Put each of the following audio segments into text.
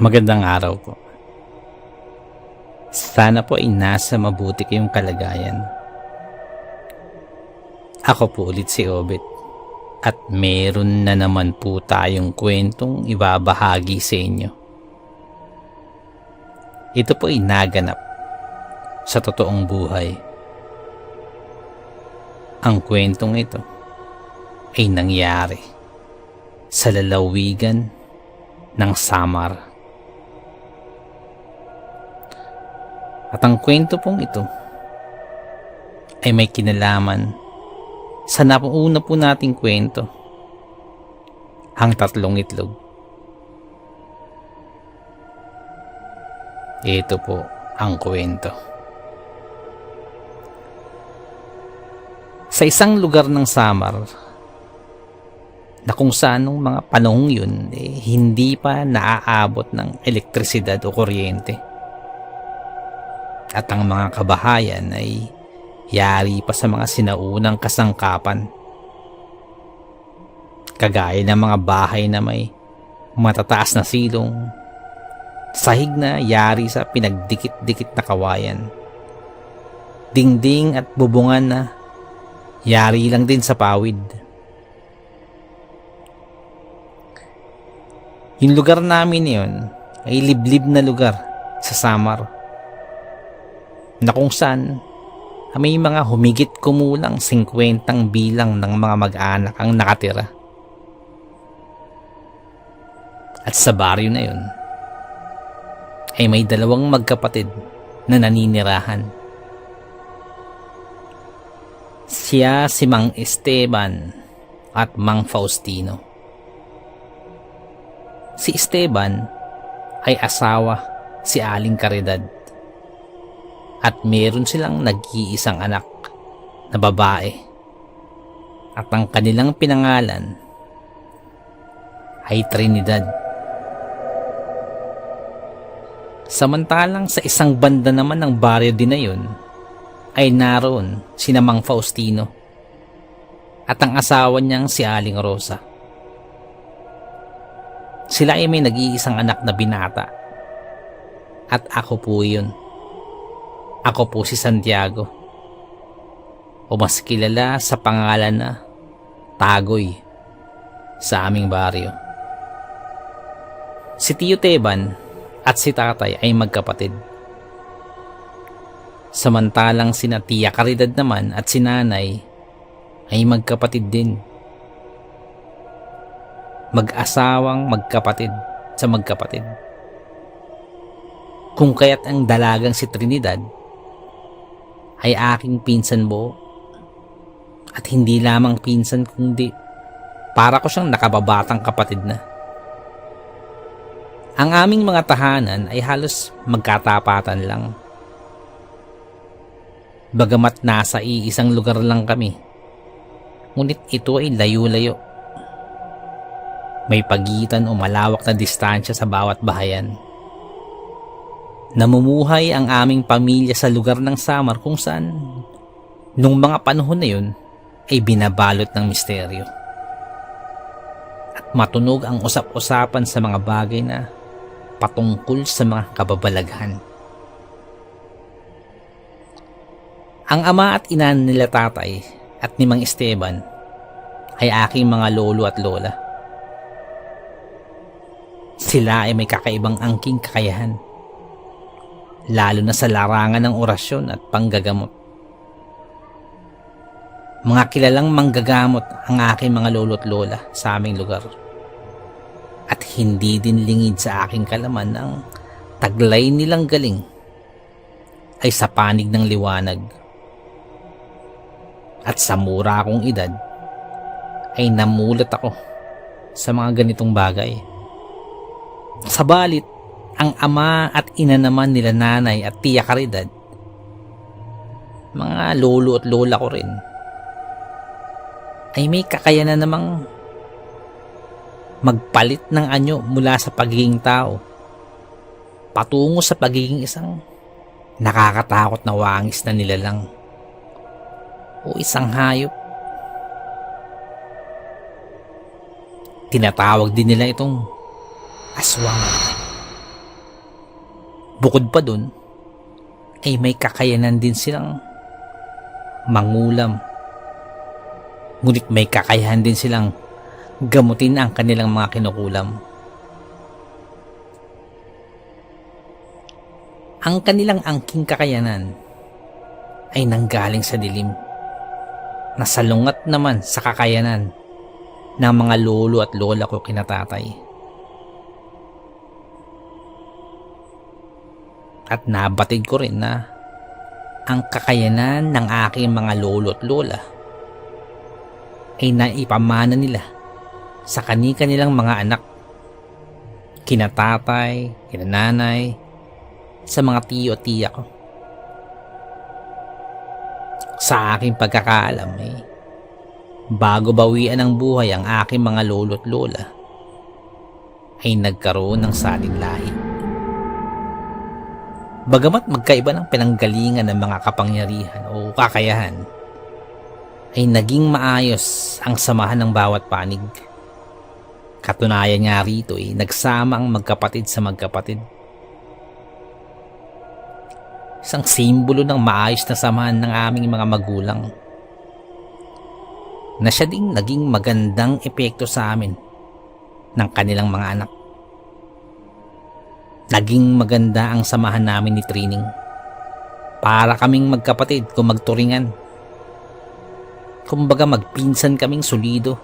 Magandang araw po. Sana po ay nasa mabuti kayong kalagayan. Ako po ulit si Obet at meron na naman po tayong kwentong ibabahagi sa inyo. Ito po ay naganap sa totoong buhay. Ang kwentong ito ay nangyari sa lalawigan ng Samar. At ang kwento pong ito ay may kinalaman sa nauna po nating kwento, ang tatlong itlog. Ito po ang kwento. Sa isang lugar ng Samar na kung saan nung mga panahong yun hindi pa naaabot ng elektrisidad o kuryente. At ang mga kabahayan ay yari pa sa mga sinaunang kasangkapan. Kagaya ng mga bahay na may matataas na silong, sahig na yari sa pinagdikit-dikit na kawayan, dingding at bubungan na yari lang din sa pawid. Yung lugar namin yun ay liblib na lugar sa Samar, na kung saan may mga humigit kumulang 50 bilang ng mga mag-anak ang nakatira. At sa baryo na yun ay may dalawang magkapatid na naninirahan. Siya si Mang Esteban at Mang Faustino. Si Esteban ay asawa si Aling Caridad. At meron silang nag-iisang anak na babae. At ang kanilang pinangalan ay Trinidad. Samantalang sa isang banda naman ng baryo din na yun ay naroon si Mang Faustino at ang asawa niyang si Aling Rosa. Sila ay may nag-iisang anak na binata. At ako po yun. Ako po si Santiago, o mas kilala sa pangalan na Tagoy sa aming baryo. Si Tio Teban at si Tatay ay magkapatid. Samantalang sina Tia Caridad naman at si Nanay ay magkapatid din. Mag-asawang magkapatid sa magkapatid. Kung kaya't ang dalagang si Trinidad ay aking pinsan buo. At hindi lamang pinsan kundi para ko siyang nakababatang kapatid na. Ang aming mga tahanan ay halos magkatapatan lang. Bagamat nasa iisang lugar lang kami, ngunit ito ay layo-layo. May pagitan o malawak na distansya sa bawat bahayan. Namumuhay ang aming pamilya sa lugar ng Samar kung saan nung mga panahon na yun ay binabalot ng misteryo. At matunog ang usap-usapan sa mga bagay na patungkol sa mga kababalaghan. Ang ama at ina nila Tatay at ni Mang Esteban ay aking mga lolo at lola. Sila ay may kakaibang angking kakayahan, lalo na sa larangan ng orasyon at panggagamot. Mga kilalang manggagamot ang aking mga lolo at lola sa aming lugar. At hindi din lingid sa aking kalaman ang taglay nilang galing ay sa panig ng liwanag. At sa mura akong edad ay namulat ako sa mga ganitong bagay. Sabalit, ang ama at ina naman nila Nanay at Tia Caridad, mga lolo at lola ko rin, ay may kakayanan namang magpalit ng anyo mula sa pagiging tao patungo sa pagiging isang nakakatakot na wangis na nilalang o isang hayop. Tinatawag din nila itong aswang bukod pa dun, ay may kakayanan din silang mangulam. Ngunit may kakayahan din silang gamutin ang kanilang mga kinukulam. Ang kanilang angking kakayanan ay nanggaling sa dilim, nasalungat naman sa kakayanan ng mga lolo at lola ko kinatatay. At nabatid ko rin na ang kakayanan ng aking mga lolo at lola ay naipamana nila sa kanilang mga anak, kinatatay, kinananay, sa mga tiyo at tiya ko. Sa aking pagkakaalam bago bawian ng buhay ang aking mga lolo at lola, ay nagkaroon ng salinlahi. Bagamat magkaiba ng pinanggalingan ng mga kapangyarihan o kakayahan, ay naging maayos ang samahan ng bawat panig. Katunayan nga rito nagsama ang magkapatid sa magkapatid. Isang simbolo ng maayos na samahan ng aming mga magulang, na siya ding naging magandang epekto sa amin ng kanilang mga anak. Naging maganda ang samahan namin ni Trining. Para kaming magkapatid kung magturingan. Kumbaga magpinsan kaming solido.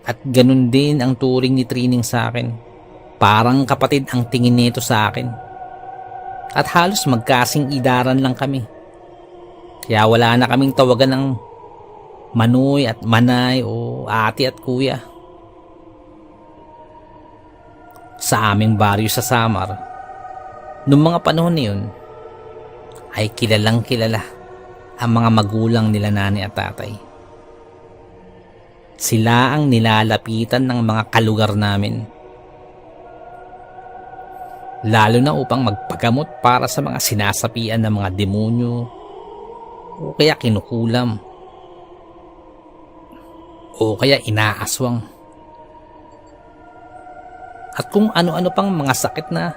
At ganun din ang turing ni Trining sa akin. Parang kapatid ang tingin nito sa akin. At halos magkasing idaran lang kami. Kaya wala na kaming tawagan ng Manoy at Manay o ate at kuya. Sa aming baryo sa Samar, noong mga panahon na yun, ay kilalang kilala ang mga magulang nila nanay at tatay. Sila ang nilalapitan ng mga kalugar namin, lalo na upang magpagamot para sa mga sinasapian ng mga demonyo o kaya kinukulam o kaya inaaswang, at kung ano-ano pang mga sakit na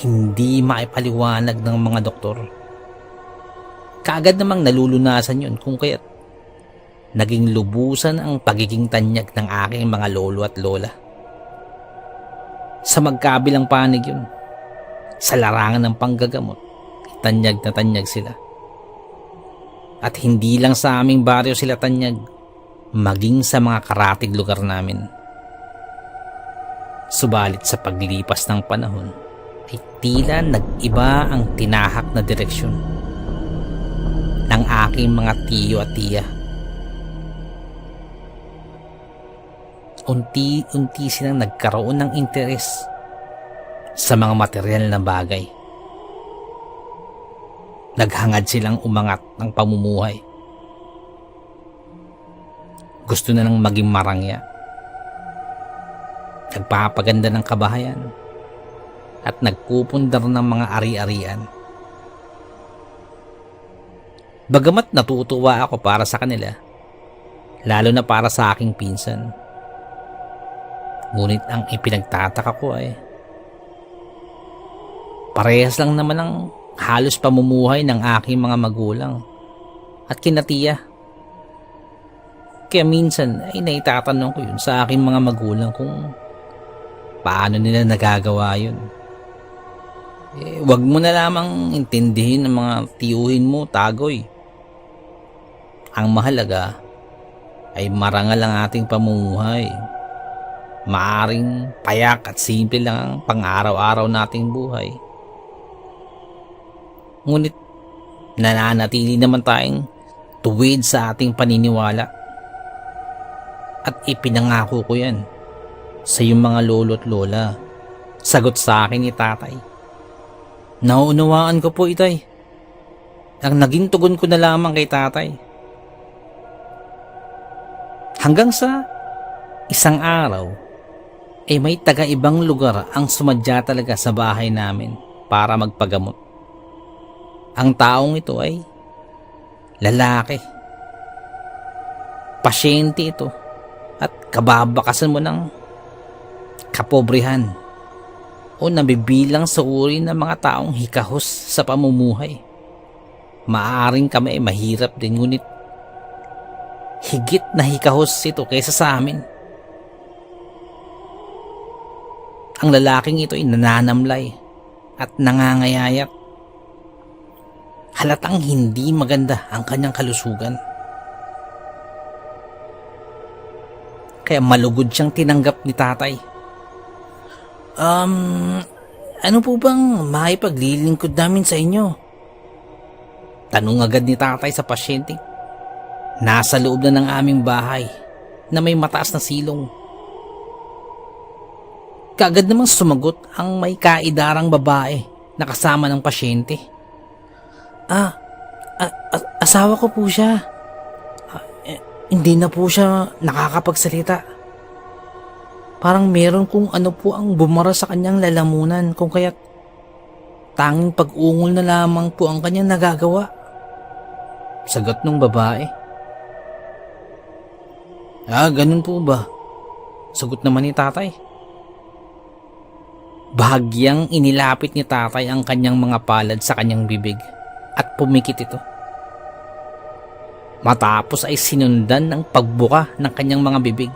hindi maipaliwanag ng mga doktor. Kaagad namang nalulunasan yun kung kaya't naging lubusan ang pagiging tanyag ng aking mga lolo at lola. Sa magkabilang panig yun, sa larangan ng panggagamot, tanyag na tanyag sila. At hindi lang sa aming baryo sila tanyag, maging sa mga karatig lugar namin. Subalit sa paglipas ng panahon, ay tila nag-iba ang tinahak na direksyon ng aking mga tiyo at tiya. Unti-unti silang nagkaroon ng interes sa mga material na bagay. Naghangad silang umangat ng pamumuhay. Gusto na lang maging marangya. Nagpapaganda ng kabahayan at nagpupundar ng mga ari-arian. Bagamat natutuwa ako para sa kanila, lalo na para sa aking pinsan, ngunit ang ipinagtataka ko ay parehas lang naman ang halos pamumuhay ng aking mga magulang at kinatiya. Kaya minsan ay naitatanong ko yun sa aking mga magulang kung paano nila nagagawa yun. Wag mo na lamang intindihin ng mga tiyuhin mo, Tagoy. Ang mahalaga ay marangal ang ating pamumuhay. Maaring payak at simple lang ang pang-araw-araw nating buhay. Ngunit nananatili naman tayong tuwid sa ating paniniwala. At ipinangako ko yan sa iyong mga lolo at lola. Sagot sa akin ni tatay. Nauunawaan ko po, itay. Ang naging tugon ko na lamang kay tatay. Hanggang sa isang araw, may taga-ibang lugar ang sumadya talaga sa bahay namin para magpagamot. Ang taong ito ay lalaki. Pasyente ito at kababakasan mo ng kapobrehan. o nabibilang sa uri ng mga taong hikahos sa pamumuhay. Maaring kami ay mahirap din, ngunit higit na hikahos ito kaysa sa amin. Ang lalaking ito ay nananamlay at nangangayayat. Halatang hindi maganda ang kanyang kalusugan. Kaya malugod siyang tinanggap ni tatay. Ano po bang maipaglilingkod namin sa inyo? Tanong agad ni tatay sa pasyente. Nasa loob na ng aming bahay na may mataas na silong. Kaagad namang sumagot ang may kaidarang babae na kasama ng pasyente. Asawa ko po siya. Hindi na po siya nakakapagsalita. Parang meron kung ano po ang bumara sa kanyang lalamunan, kung kaya't tanging pag-ungol na lamang po ang kanyang nagagawa. Sagot ng babae. Ganun po ba? Sagot naman ni tatay. Bahagyang inilapit ni tatay ang kanyang mga palad sa kanyang bibig at pumikit ito. Matapos ay sinundan ng pagbuka ng kanyang mga bibig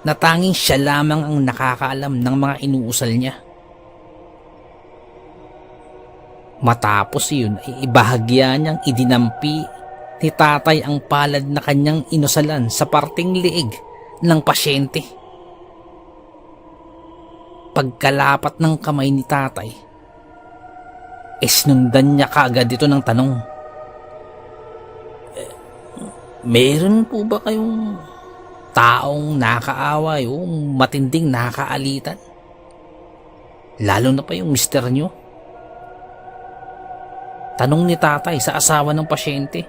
na tanging siya lamang ang nakakaalam ng mga inuusal niya. Matapos yun ay ibahagya niyang idinampi ni tatay ang palad na kanyang inusalan sa parting liig ng pasyente. Pagkalapat ng kamay ni tatay, sinundan niya kaagad ito ng tanong. Meron po ba kayong taong nakaaway o matinding nakaalitan? Lalo na pa yung mister nyo? Tanong ni tatay sa asawa ng pasyente.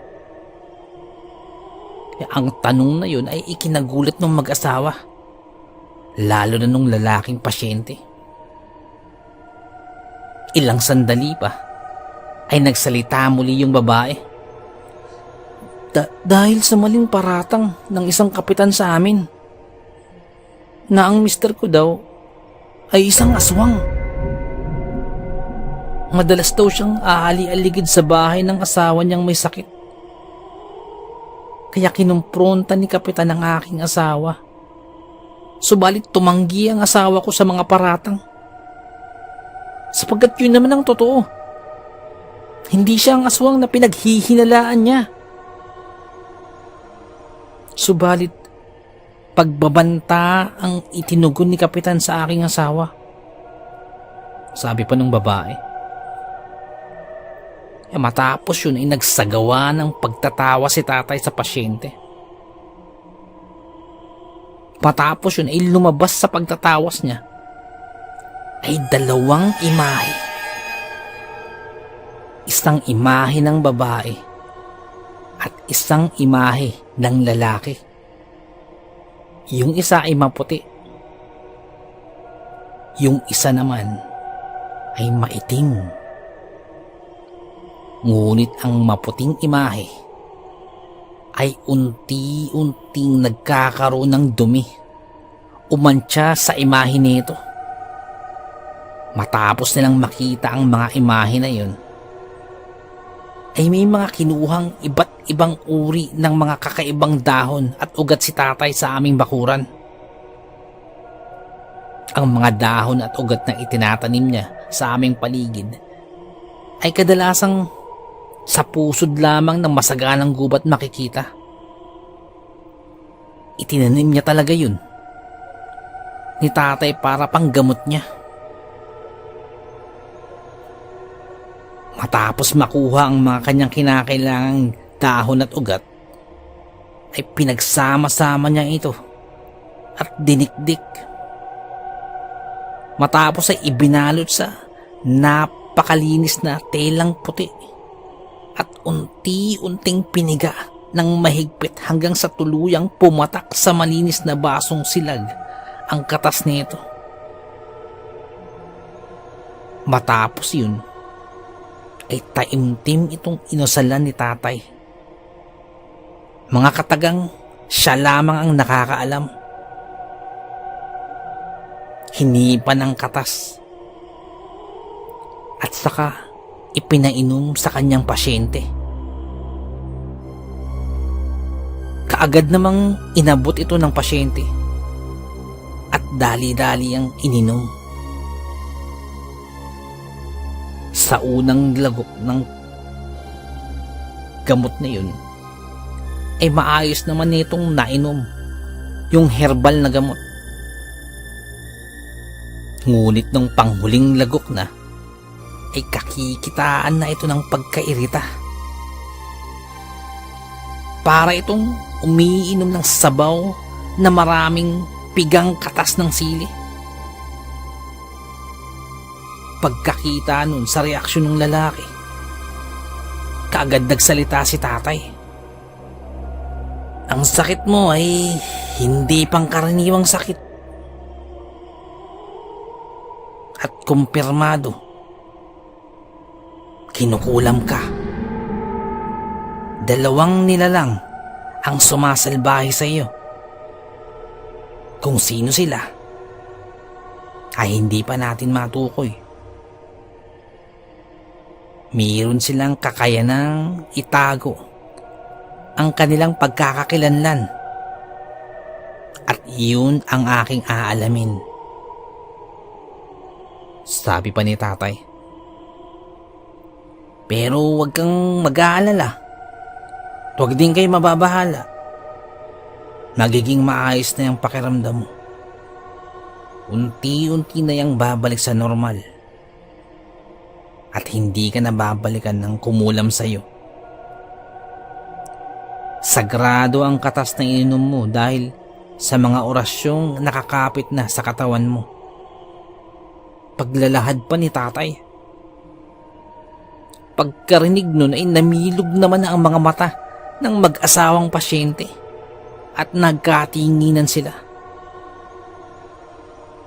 Ang tanong na yun ay ikinagulat ng mag-asawa, lalo na nung lalaking pasyente. Ilang sandali pa ay nagsalita muli yung babae. Dahil sa maling paratang ng isang kapitan sa amin na ang mister ko daw ay isang aswang. Madalas daw siyang aali-aligid sa bahay ng asawa niyang may sakit. Kaya kinumpronta ni kapitan ang aking asawa. Subalit tumanggi ang asawa ko sa mga paratang. Sapagkat yun naman ang totoo. Hindi siya ang aswang na pinaghihinalaan niya. Subalit pagbabanta ang itinugon ni kapitan sa aking asawa. Sabi pa ng babae. Matapos yun ay nagsagawa ng pagtatawa si tatay sa pasyente. Matapos yun ay lumabas sa pagtatawas niya ay dalawang imahe. Isang imahe ng babae at isang imahe ng lalaki. Yung isa ay maputi. Yung isa naman ay maitim. Ngunit ang maputing imahe ay unti-unting nagkakaroon ng dumi. Umantya sa imahe nito. Matapos nilang makita ang mga imahe na yun, ay may mga kinuhang iba't ibang uri ng mga kakaibang dahon at ugat si tatay sa aming bakuran. Ang mga dahon at ugat na itinatanim niya sa aming paligid ay kadalasang sa pusod lamang ng masaganang gubat makikita. Itinanim niya talaga yun ni tatay para panggamot niya. Matapos makuha ang mga kanyang kinakailangang dahon at ugat, ay pinagsama-sama niya ito at dinikdik. Matapos ay ibinalot sa napakalinis na telang puti at unti-unting piniga ng mahigpit hanggang sa tuluyang pumatak sa malinis na basong silag ang katas nito. Matapos yun, ay taimtim itong inusalan ni tatay. Mga katagang siya lamang ang nakakaalam. Hinipan ng katas at saka ipinainom sa kanyang pasyente. Kaagad namang inabot ito ng pasyente at dali-dali ang ininom. Sa unang lagok ng gamot na yun, ay maayos naman nitong nainom yung herbal na gamot. Ngunit nung panghuling lagok na, ay kakikitaan na ito ng pagkairita. Para itong umiinom ng sabaw na maraming pigang katas ng sili. Pagkakita nun sa reaksyon ng lalaki, kaagad nagsalita si tatay. Ang sakit mo ay hindi pangkaraniwang sakit. At kumpirmado, kinukulam ka. 2 nilalang ang sumasalbahe sa iyo. Kung sino sila ay hindi pa natin matukoy. Mayroon silang kakayanang itago ang kanilang pagkakakilanlan at iyon ang aking aalamin. Sabi pa ni tatay. Pero huwag kang mag-aalala. Huwag din kayo mababahala. Magiging maayos na yung pakiramdam mo. Unti-unti na yung babalik sa normal. At hindi ka na babalikan ng kumulam sa'yo. Sagrado ang katas na ininom mo dahil sa mga orasyong nakakapit na sa katawan mo. Paglalahad pa ni tatay. Pagkarinig nun ay namilog naman na ang mga mata ng mag-asawang pasyente at nagkatinginan sila.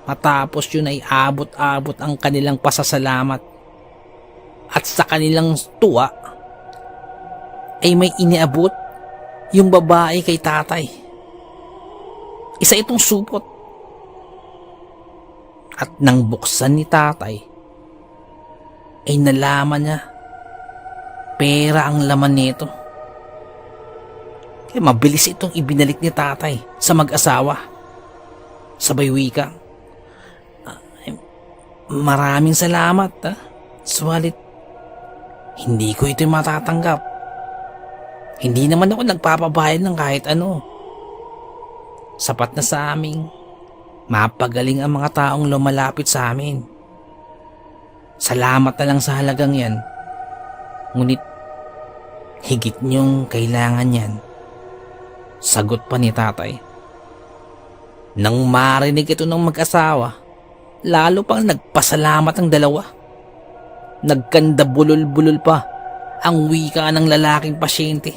Matapos yun ay abot-abot ang kanilang pasasalamat at sa kanilang tuwa ay may iniabot yung babae kay tatay. Isa itong supot. At nang buksan ni tatay ay nalaman niya pera ang laman nito. Kaya mabilis itong ibinalik ni tatay sa mag-asawa. Sabay wika, maraming salamat suwalit hindi ko ito matatanggap. Hindi naman ako nagpapabayad ng kahit ano. Sapat na sa aming mapagaling ang mga taong lumalapit sa amin. Salamat na lang sa halagang yan. Ngunit higit niyong kailangan yan. Sagot pa ni tatay. Nang marinig ito ng mag-asawa, lalo pang nagpasalamat ang dalawa. Nagkandabulol-bulol pa ang wika ng lalaking pasyente.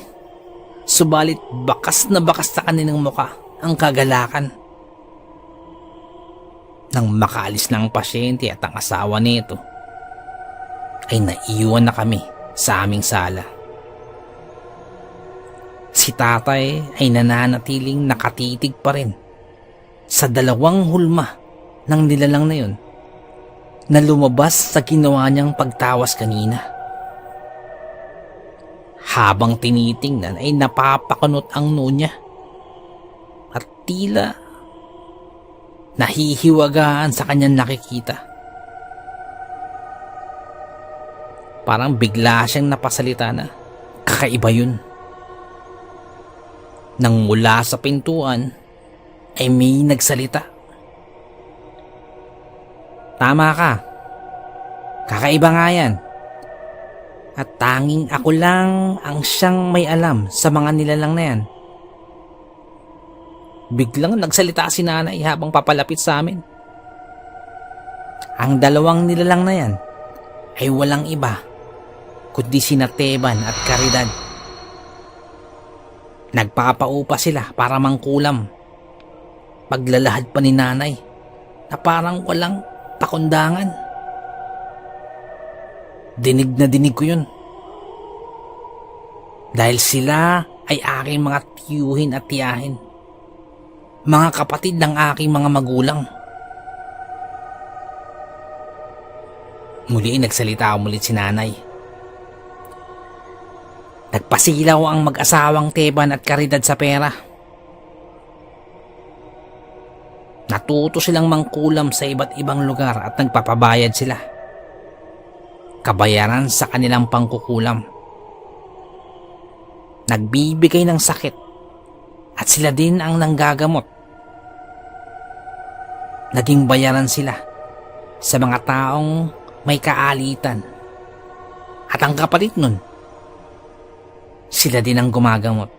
Subalit bakas na bakas sa kanilang muka ang kagalakan. Nang makaalis na ang pasyente at ang asawa nito, ay naiwan na kami sa aming sala. Si tatay ay nananatiling nakatitig pa rin sa 2 hulma ng nilalang na yun na lumabas sa ginawa niyang pagtawas kanina. Habang tinitingnan ay napapakunot ang noo niya at tila nahihiwagaan sa kanyang nakikita. Parang bigla siyang napasalita na kakaiba yun. Nang mula sa pintuan ay may nagsalita. Tama ka. Kakaiba nga yan. At tanging ako lang ang siyang may alam sa mga nilalang na yan. Biglang nagsalita si nanay habang papalapit sa amin. Ang 2 nilalang na yan ay walang iba kundi sina Teban at Caridad. Nagpapaupa sila para mangkulam. Paglalahad pa ni nanay na parang walang pakundangan. Dinig na dinig ko yun. Dahil sila ay aking mga tiyuhin at tiyahin. Mga kapatid ng aking mga magulang. Muli nagsalita ulit si nanay. Nagpasilaw ang mag-asawang Teban at Caridad sa pera. Natuto silang mangkulam sa iba't ibang lugar at nagpapabayad sila. Kabayaran sa kanilang pangkukulam. Nagbibigay ng sakit at sila din ang nanggagamot. Naging bayaran sila sa mga taong may kaalitan. At ang kapalit nun, sila din ang gumagamot.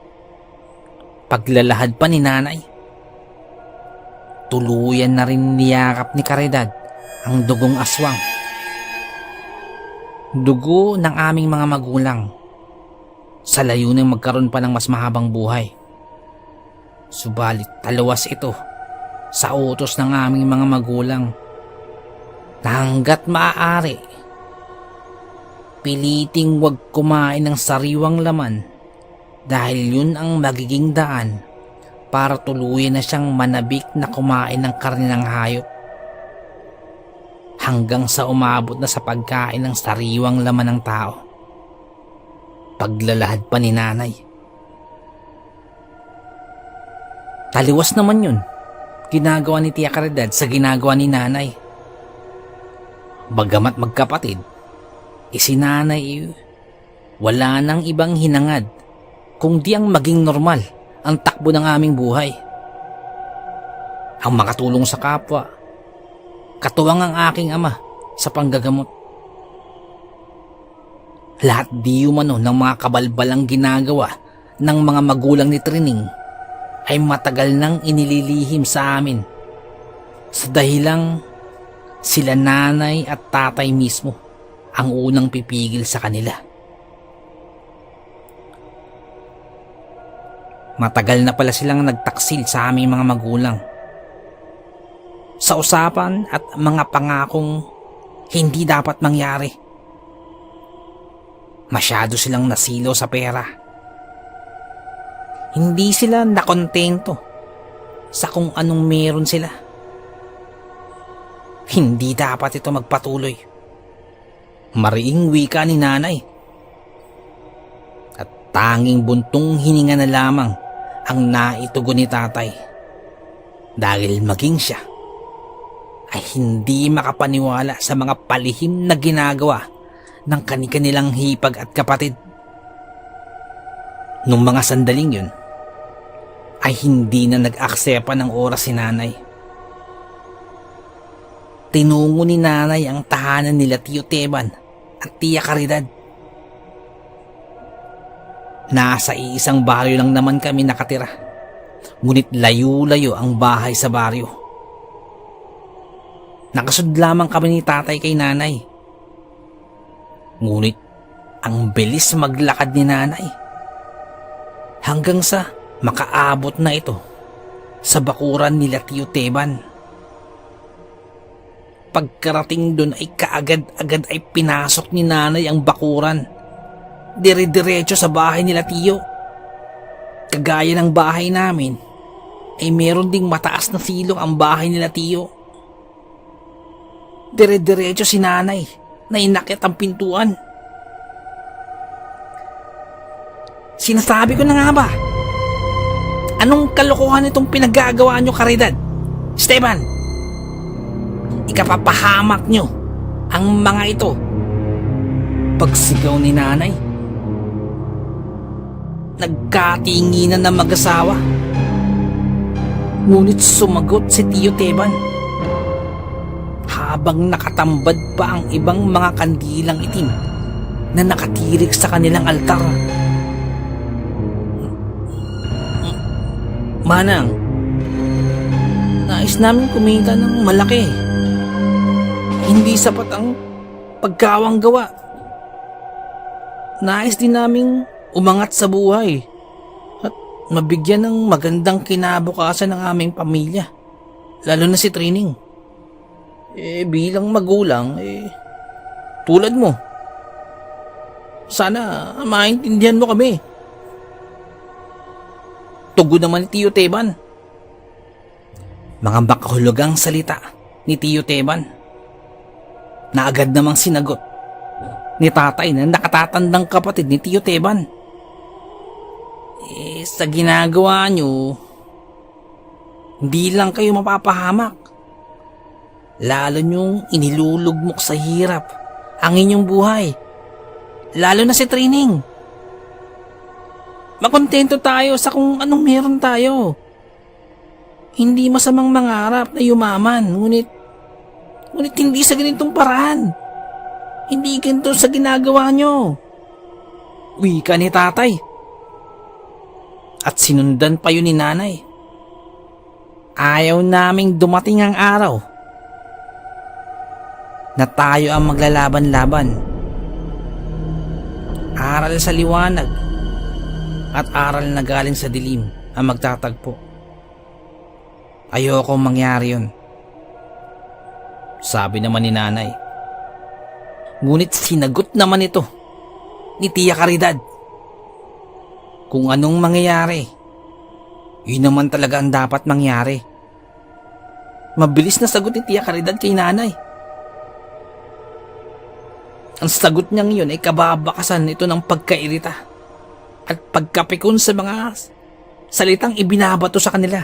Paglalahad pa ni nanay, tuluyan na rin niyakap ni Caridad ang dugong aswang. Dugo ng aming mga magulang sa layuning magkaroon pa ng mas mahabang buhay. Subalit taliwas ito sa utos ng aming mga magulang na hanggat maaari, piliting wag kumain ng sariwang laman dahil yun ang magiging daan para tuluyan na siyang manabik na kumain ng karne ng hayop hanggang sa umabot na sa pagkain ng sariwang laman ng tao. Paglalahad pa ni nanay. Taliwas naman yun, ginagawa ni Tia Caridad sa ginagawa ni nanay. Bagamat magkapatid, si nanay wala nang ibang hinangad kundi ang maging normal ang takbo ng aming buhay. Ang makatulong sa kapwa, katuwang ang aking ama sa panggagamot. Lahat di umano ng mga kabalbalang ginagawa ng mga magulang ni Trining ay matagal nang inililihim sa amin sa dahilang sila nanay at tatay mismo ang unang pipigil sa kanila. Matagal na pala silang nagtaksil sa aming mga magulang sa usapan at mga pangakong hindi dapat mangyari. Masyado silang nasilaw sa pera. Hindi sila nakontento sa kung anong meron sila. Hindi dapat ito magpatuloy. Mariing wika ni nanay. At tanging buntong hininga na lamang ang naitugon ni tatay. Dahil maging siya ay hindi makapaniwala sa mga palihim na ginagawa ng kanilang hipag at kapatid. Nung mga sandaling yun, ay hindi na nag-aksepa ng oras si nanay. Tinungo ni nanay ang tahanan nila Tio Teban at Tia Caridad. Nasa iisang baryo lang naman kami nakatira, ngunit layo-layo ang bahay sa baryo. Nakasud lamang kami ni tatay kay nanay. Ngunit ang bilis maglakad ni nanay hanggang sa makaabot na ito sa bakuran nila Tio Teban. Pagkarating doon ay kaagad-agad ay pinasok ni nanay ang bakuran. Dire-diretso sa bahay nila Tio. Kagaya ng bahay namin, ay meron ding mataas na silong ang bahay nila Tio. Dire-diretso si nanay na inakyat ang pintuan. Sinasabi ko na nga ba? Anong kalokohan itong pinagagawa nyo, Caridad? Esteban, ikapapahamak nyo ang mga ito. Pagsigaw ni nanay. Nagkatinginan na mag-asawa. Ngunit sumagot si Tio Teban habang nakatambad pa ang ibang mga kandilang itim na nakatirik sa kanilang altar. Manang, nais namin kumita ng malaki. Hindi sapat ang pagkawang gawa. Nais din naming umangat sa buhay at mabigyan ng magandang kinabukasan ng aming pamilya, lalo na si Trining. Bilang magulang, tulad mo, sana maintindihan mo kami. Tugon naman ni Tio Teban. Mga makahulugang salita ni Tio Teban. na agad namang sinagot ni tatay na nakatatandang kapatid ni Tio Teban. Sa ginagawa nyo, hindi lang kayo mapapahamak. Lalo nyong inilulugmok sa hirap ang inyong buhay. Lalo na si Trining. Makontento tayo sa kung anong meron tayo. Hindi masamang mangarap na yumaman, ngunit hindi sa ganitong paraan. Hindi ganito sa ginagawa nyo. Wika ni tatay. At sinundan pa yun ni nanay. Ayaw naming dumating ang araw na tayo ang maglalaban-laban. Aral sa liwanag at aral na galing sa dilim ang magtatagpo. Ayoko mangyari yun, sabi naman ni nanay. Ngunit sinagot naman ito ni Tia Caridad. Kung anong mangyayari, yun naman talaga ang dapat mangyari. Mabilis na sagot ni Tia Caridad kay nanay. Ang sagot niyang yun ay kababakasan ito ng pagkairita at pagkapikon sa mga salitang ibinabato sa kanila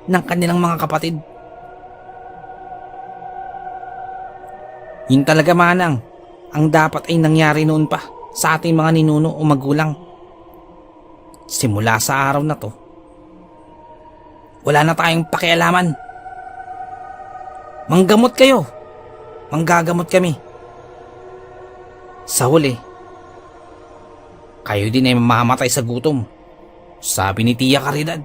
ng kanilang mga kapatid. Yun talaga, Manang, ang dapat ay nangyari noon pa sa ating mga ninuno o magulang. Simula sa araw na to, wala na tayong pakialaman. Manggamot kayo, manggagamot kami. Sa huli, kayo din ay mamamatay sa gutom, sabi ni Tia Caridad.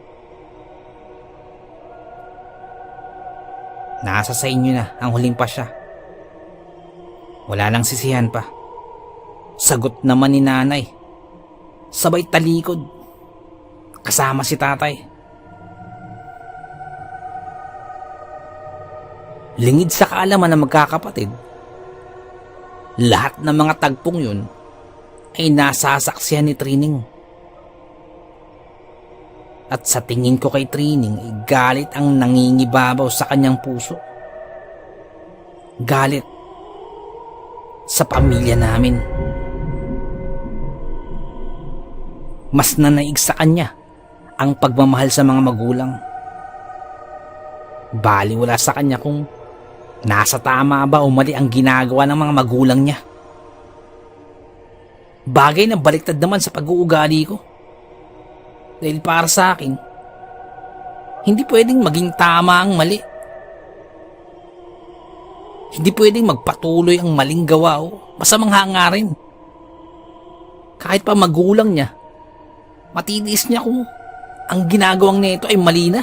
Nasa sa inyo na ang huling pasya. Wala nang sisihan pa, sagot naman ni nanay. Sabay talikod kasama si tatay. Lingid sa kaalaman ng magkakapatid, lahat ng mga tagpong yun ay nasasaksihan ni Trining. At sa tingin ko kay Trining ay galit ang nangingibabaw sa kanyang puso. Galit sa pamilya namin. Mas nanaig sa kanya ang pagmamahal sa mga magulang. Baliwala sa kanya kung nasa tama ba o mali ang ginagawa ng mga magulang niya. Bagay na baliktad naman sa pag-uugali ko. Dahil para sa akin, hindi pwedeng maging tama ang mali. Hindi pwedeng magpatuloy ang maling gawa o masamang hangarin. Kahit pa magulang niya, matitiis niya kung ang ginagawang nito ay mali na.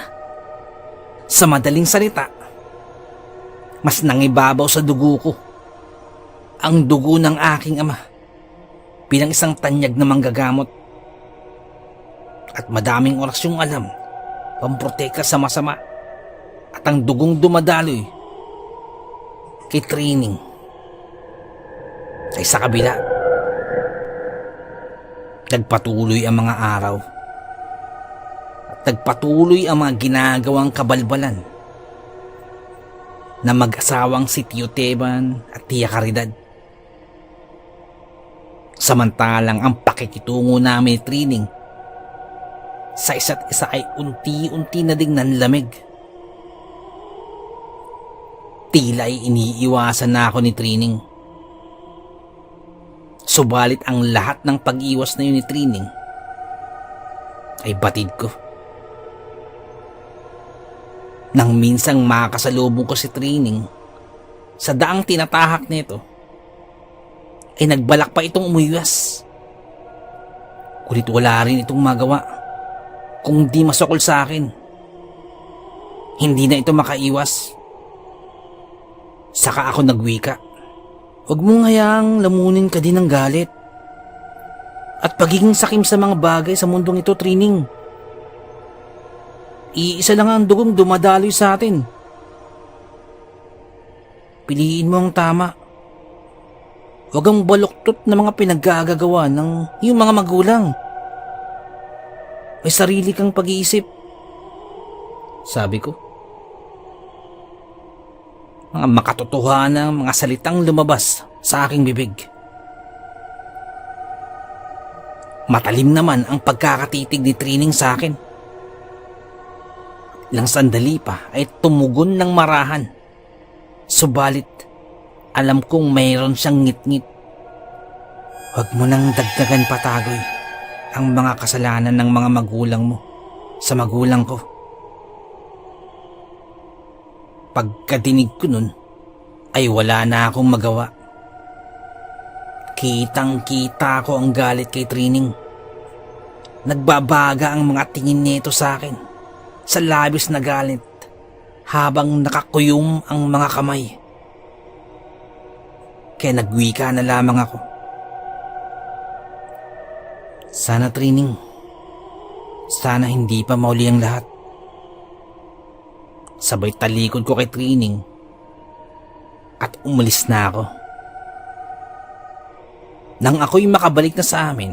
Sa madaling salita, mas nangibabaw sa dugo ko ang dugo ng aking ama bilang isang tanyag na manggagamot. At madaming oras yung alam pamprotekta sa masama at ang dugong dumadaloy kay Trining ay sa kabila. Nagpatuloy ang mga araw at nagpatuloy ang mga ginagawang kabalbalan na mag-asawang si Tio Teban at Tia Caridad. Samantalang ang pakikitungo namin ni Trining sa isa't isa ay unti-unti na ding nanlamig. Tila ay iniiwasan na ako ni Trining. Subalit ang lahat ng pag-iwas na yun ni Trining ay batid ko. Nang minsang makasalubong ko si Trining sa daang tinatahak nito, ay nagbalak pa itong umuiwas. Kulit wala rin itong magawa kung di masukol sa akin. Hindi na ito makaiwas. Saka ako nagwika. Huwag mong hayaang lamunin ka din ng galit at pagiging sakim sa mga bagay sa mundong ito, Trining. Iisa lang ang dugong dumadaloy sa atin. Piliin mo ang tama. Huwag ang baluktot na mga pinaggagawa ng iyong mga magulang. May sarili kang pag-iisip, sabi ko. Mga makatotohanang mga salitang lumabas sa aking bibig. Matalim naman ang pagkakatitig ni Trining sa akin. Ilang sandali pa ay tumugon ng marahan. Subalit, alam kong mayroon siyang ngit-ngit. Huwag mo nang dagdagan pa, Tagoy, ang mga kasalanan ng mga magulang mo sa magulang ko. Pagkadinig ko nun, ay wala na akong magawa. Kitang-kita ko ang galit kay Trining. Nagbabaga ang mga tingin nito sa akin sa labis na galit habang nakakuyom ang mga kamay. Kaya nagwika na lamang ako. Sana, Trining, sana hindi pa mauli ang lahat. Sabay talikod ko kay Trining at umalis na ako. Nang ako'y makabalik na sa amin,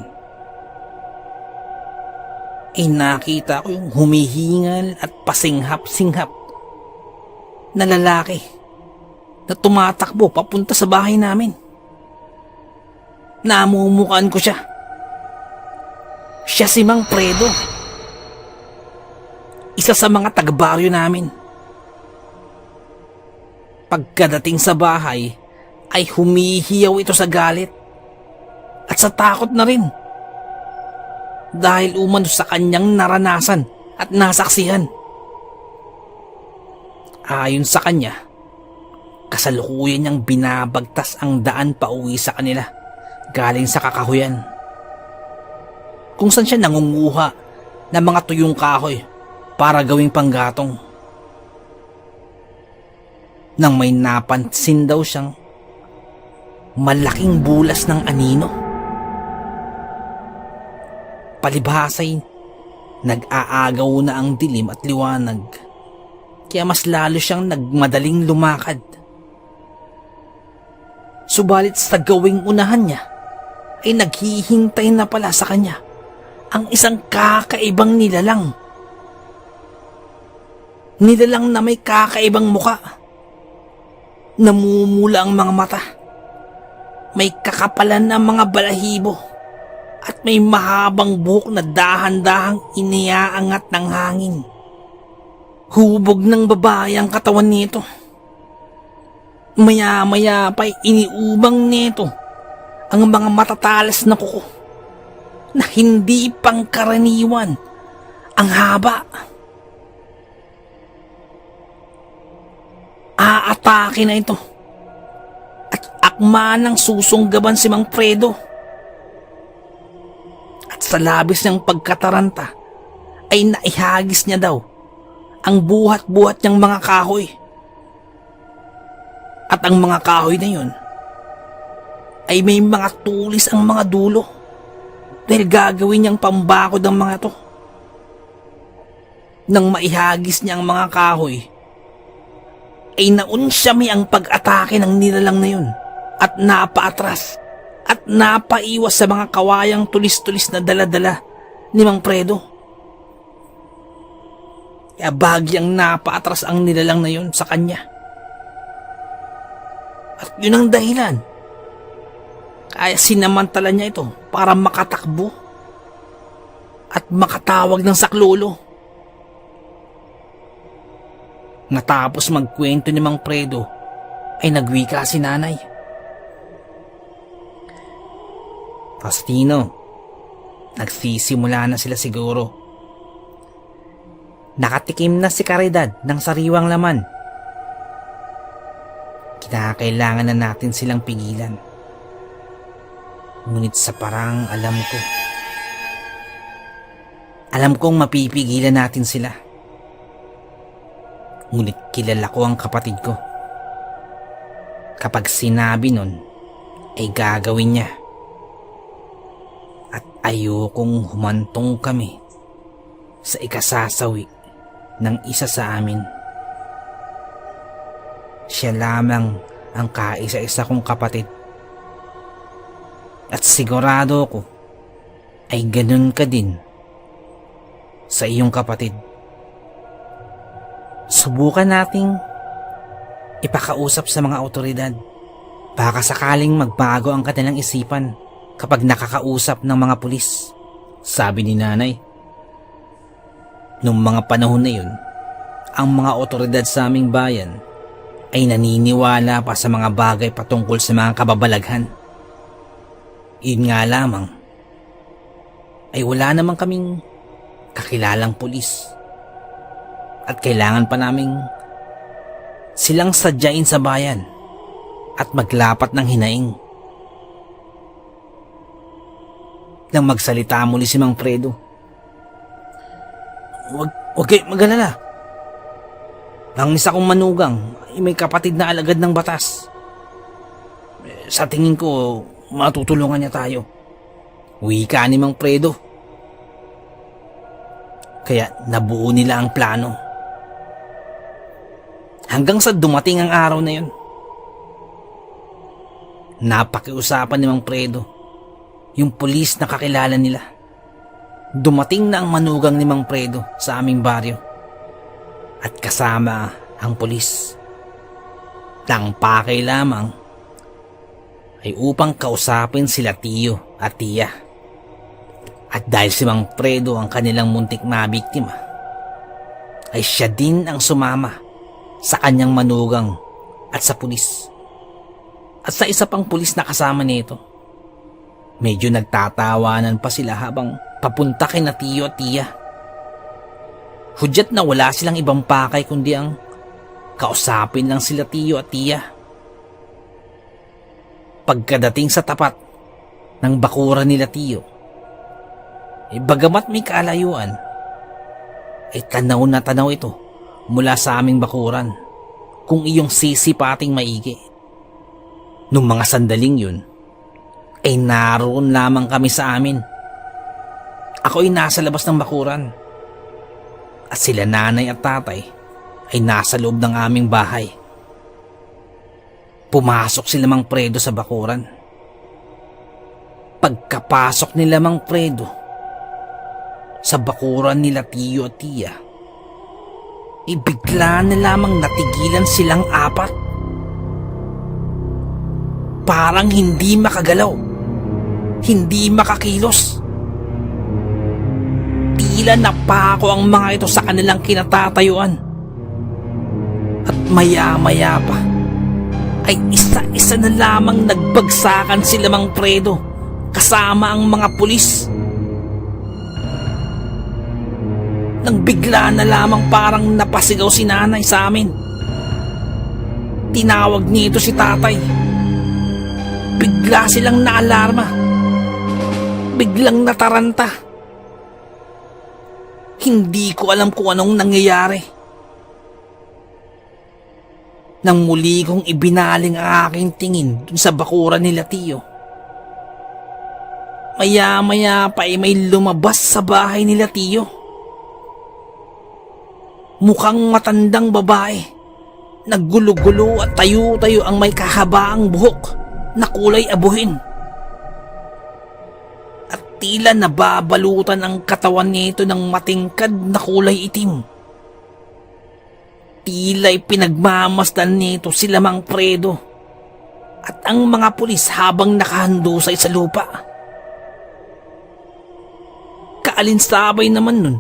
ay nakita ko yung humihingal at pasinghap-singhap na lalaki na tumatakbo papunta sa bahay namin. Namumukaan ko siya. Siya si Mang Fredo, isa sa mga taga-baryo namin. Pagkadating sa bahay ay humihiyaw ito sa galit at sa takot na rin dahil umano sa kanyang naranasan at nasaksihan. Ayon sa kanya, kasalukuyan niyang binabagtas ang daan pauwi sa kanila galing sa kakahuyan, kung saan siya nangunguha ng mga tuyong kahoy para gawing panggatong. Nang may napansin daw siyang malaking bulas ng anino. Palibhasay, nag-aagaw na ang dilim at liwanag, kaya mas lalo siyang nagmadaling lumakad. Subalit sa gawing unahan niya, ay naghihintay na pala sa kanya ang isang kakaibang nilalang. Nilalang na may kakaibang muka. Namumula ang mga mata. May kakapalan ng mga balahibo. At may mahabang buhok na dahan-dahang iniaangat ng hangin. Hubog ng babae ang katawan nito. Maya-maya pa'y iniubang nito ang mga matatalas na kuko na hindi pangkaraniwan ang haba. Aatake na ito at akma ng susunggaban si Mang Fredo. At sa labis niyang pagkataranta ay naihagis niya daw ang buhat-buhat niyang mga kahoy. At ang mga kahoy na yun ay may mga tulis ang mga dulo dahil gagawin niyang pambakod ang mga to. Nang maihagis niya ang mga kahoy, ay naunsyami ang pag-atake ng nilalang na yun at napaatras at napaiwas sa mga kawayang tulis-tulis na dala-dala ni Mang Fredo. Kaya bagyang napaatras ang nilalang na yun sa kanya. At yun ang dahilan kaya sinamantala niya ito para makatakbo at makatawag ng saklolo. Natapos magkwento ni Mang Fredo ay nagwika si nanay. Faustino, nagsisimula na sila siguro. Nakatikim na si Caridad ng sariwang laman. Kinakailangan na natin silang pigilan. Ngunit sa parang alam kong mapipigilan natin sila. Ngunit kilala ko ang kapatid ko. Kapag sinabi nun, ay gagawin niya. At ayokong humantong kami sa ikasasawi ng isa sa amin. Siya lamang ang kaisa-isa kong kapatid. At sigurado ko ay ganun ka din sa iyong kapatid. Subukan nating ipakausap sa mga otoridad. Baka sakaling magbago ang kanilang isipan kapag nakakausap ng mga pulis, sabi ni nanay. Noong mga panahon na yun, ang mga otoridad sa aming bayan ay naniniwala pa sa mga bagay patungkol sa mga kababalaghan. Yun nga lamang, ay wala namang kaming kakilalang pulis. At kailangan pa naming silang sadyain sa bayan at maglapat ng hinaing. Nang magsalita muli si Mang Fredo, Huwag kayo mag-alala. Ang isa kong manugang ay may kapatid na alagad ng batas. Sa tingin ko, matutulungan niya tayo. Wika ni Mang Fredo. Kaya nabuo nila ang plano. Hanggang sa dumating ang araw na yun. Napakiusapan ni Mang Fredo yung pulis na kakilala nila. Dumating na ang manugang ni Mang Fredo sa aming baryo at kasama ang pulis. Ang pakay lamang ay upang kausapin sila tiyo at tiya. At dahil si Mang Fredo ang kanilang muntik na biktima, ay siya din ang sumama sa kanyang manugang at sa pulis. At sa isa pang pulis na kasama nito, medyo nagtatawanan pa sila habang papunta kina tiyo at tiya. Hudyat na wala silang ibang pakay kundi ang kausapin lang sila tiyo at tiya. Pagkadating sa tapat ng bakuran nila tiyo, bagamat may kalayuan, ay tanaw na tanaw ito mula sa aming bakuran kung iyong sisipating maigi. Nung mga sandaling yun, ay naroon lamang kami sa amin. Ako ay nasa labas ng bakuran at sila nanay at tatay ay nasa loob ng aming bahay. Pumasok sila Mang Fredo sa bakuran. Pagkapasok nila Mang Fredo sa bakuran nila tiyo at tiya, bigla na lamang natigilan silang apat. Parang hindi makagalaw, hindi makakilos. Tila napako ang mga ito sa kanilang kinatatayuan. At maya-maya pa ay isa-isa na lamang nagbagsakan sila Mang Fredo kasama ang mga pulis. Nang bigla na lamang parang napasigaw si nanay sa amin. Tinawag nito si tatay. Bigla silang naalarma. Biglang nataranta. Hindi ko alam kung anong nangyayari. Nang muli kong ibinaling ang aking tingin dun sa bakuran nila tiyo, maya-maya pa ay may lumabas sa bahay nila tiyo. Mukhang matandang babae. Naggulo-gulo at tayo-tayo ang may kahabaang buhok na kulay abuhin. At tila nababalutan ang katawan nito ng matingkad na kulay itim. Tila'y pinagmamasdan nito sila Mang Fredo at ang mga pulis habang nakahandusay sa lupa. Kaalinsabay naman nun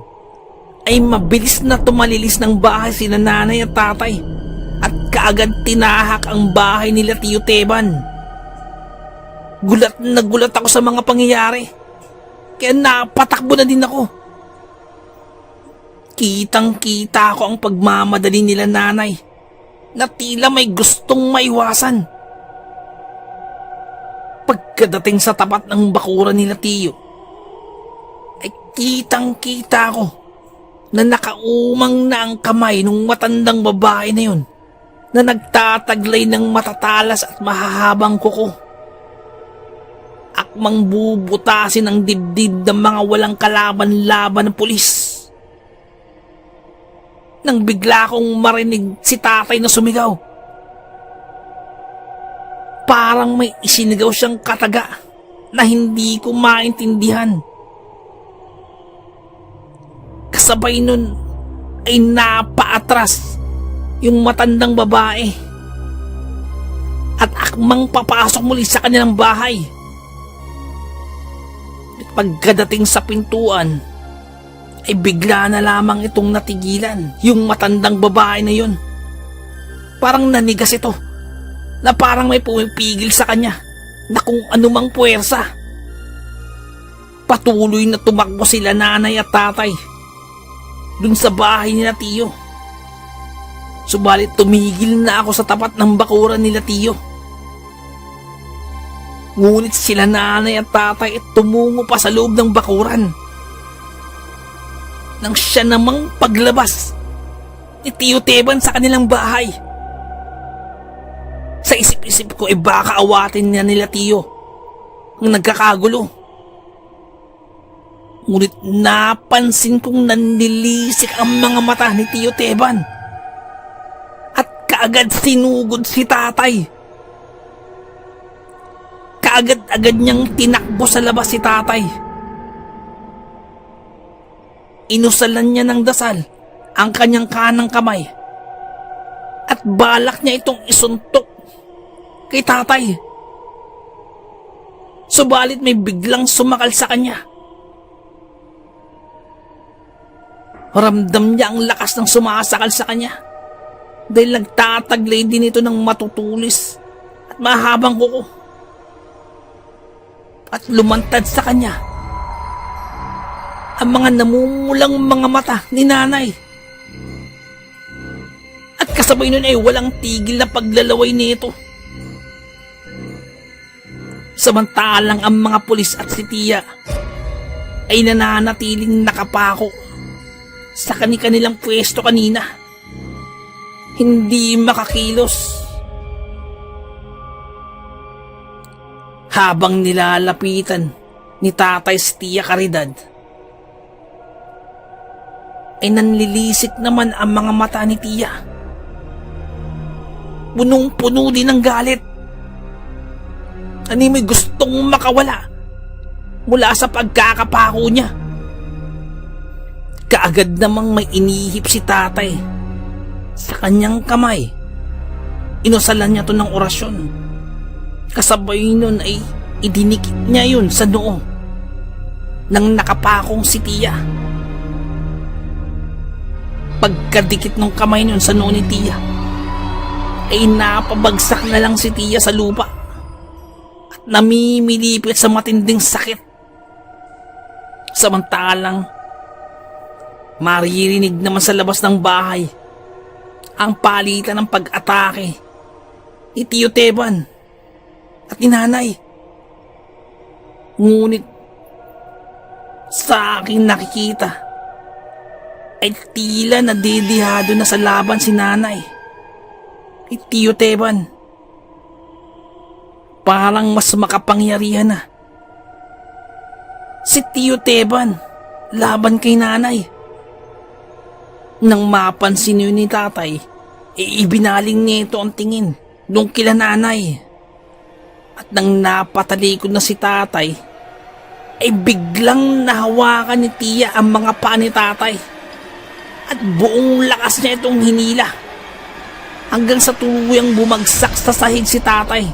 ay mabilis na tumalilis ng bahay sina nanay at tatay at kaagad tinahak ang bahay nila Tiyo Teban. Gulat na gulat ako sa mga pangyayari, kaya napatakbo na din ako. Kitang-kita ko ang pagmamadali nila nanay na tila may gustong maiwasan. Pagkadating sa tapat ng bakuran nila tiyo, ay kitang-kita ko na nakaumang na ang kamay ng matandang babae na yun na nagtataglay ng matatalas at mahahabang kuko. Akmang bubutasin ang dibdib ng mga walang kalaban-laban ng pulis. Nang bigla kong marinig si tatay na sumigaw. Parang may isinigaw siyang kataga na hindi ko maintindihan. Kasabay nun ay napaatras yung matandang babae at akmang papasok muli sa kanilang bahay. At pagkadating sa pintuan, ay bigla na lamang itong natigilan, yung matandang babae na yun. Parang nanigas ito, na parang may pumipigil sa kanya, na kung anumang puwersa. Patuloy na tumakbo sila nanay at tatay dun sa bahay nila Tiyo. Subalit tumigil na ako sa tapat ng bakuran nila Tiyo. Ngunit sila nanay at tatay ay tumungo pa sa loob ng bakuran. Nang siya namang paglabas ni Tiyo Teban sa kanilang bahay. Sa isip-isip ko ay baka awatin niya nila Tiyo ang nagkakagulo. Ngunit napansin kong nanlilisik ang mga mata ni Tiyo Teban. At kaagad sinugod si tatay. Kaagad-agad niyang tinakbo sa labas si tatay. Inusalan niya ng dasal ang kanyang kanang kamay at balak niya itong isuntok kay tatay. Subalit may biglang sumakal sa kanya. Ramdam niya ang lakas ng sumasakal sa kanya dahil nagtataglay din ito ng matutulis at mahabang kuko. At lumantad sa kanya ang mga namumulang mga mata ni nanay. At kasabay nun ay walang tigil na paglalaway nito. Samantalang ang mga pulis at si Tia ay nananatiling nakapako sa kanilang pwesto kanina. Hindi makakilos. Habang nilalapitan ni Tatay si Tia Caridad, ay nanlilisik naman ang mga mata ni Tia. Punong-puno din ng galit. May gustong makawala mula sa pagkakapako niya. Kaagad namang may inihip si tatay sa kanyang kamay. Inusalan niya to ng orasyon. Kasabay nun ay idinikit niya yun sa noo ng nakapakong si Tia. Pagkadikit ng kamay nun sa noo ni Tia, ay napabagsak na lang si Tia sa lupa at namimilipit sa matinding sakit. Samantalang maririnig naman sa labas ng bahay ang palitan ng pag-atake ni Tiyo Teban at ni nanay. Ngunit sa aking nakikita ay tila nadidihado na sa laban si nanay ni Tiyo Teban. Parang mas makapangyarihan na si Tiyo Teban laban kay nanay. Nang mapansin yun ni tatay, ibinaling nito ang tingin nung kila nanay. At nang napatalikod na si tatay, ay biglang nahawakan ni Tia ang mga paa ni tatay. At buong lakas niya itong hinila hanggang sa tuluyang bumagsak sa sahig si tatay,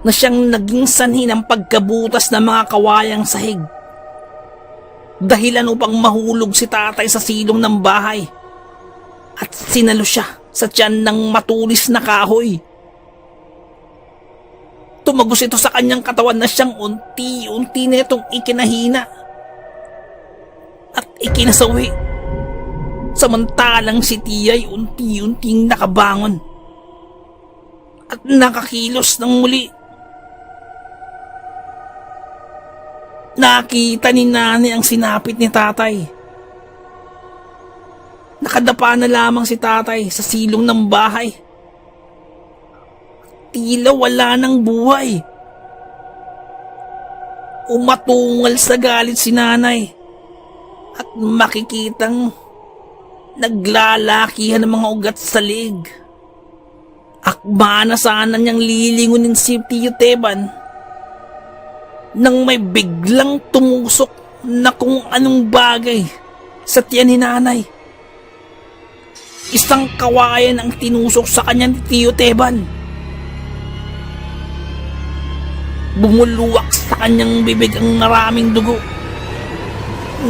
na siyang naging sanhi ng pagkabutas ng mga kawayang sahig. Dahilan upang mahulog si tatay sa silong ng bahay at sinalo siya sa tiyan ng matulis na kahoy. Tumagos ito sa kanyang katawan na siyang unti-unti na itong ikinahina at ikinasawi. Samantalang si Tia ay unti-unting nakabangon at nakakilos ng muli. Nakita ni nanay ang sinapit ni tatay. Nakadapa na lamang si tatay sa silong ng bahay. Tila wala ng buhay. Umatungal sa galit si nanay at makikitang naglalakihan ng mga ugat sa leg. Akma na sana niyang lilingunin si Tiyo Teban nang may biglang tumusok na kung anong bagay sa tiyan ni nanay. Isang kawayan ang tinusok sa kanya ni Tiyo Teban. Bumuluwak sa kanyang bibig ang maraming dugo.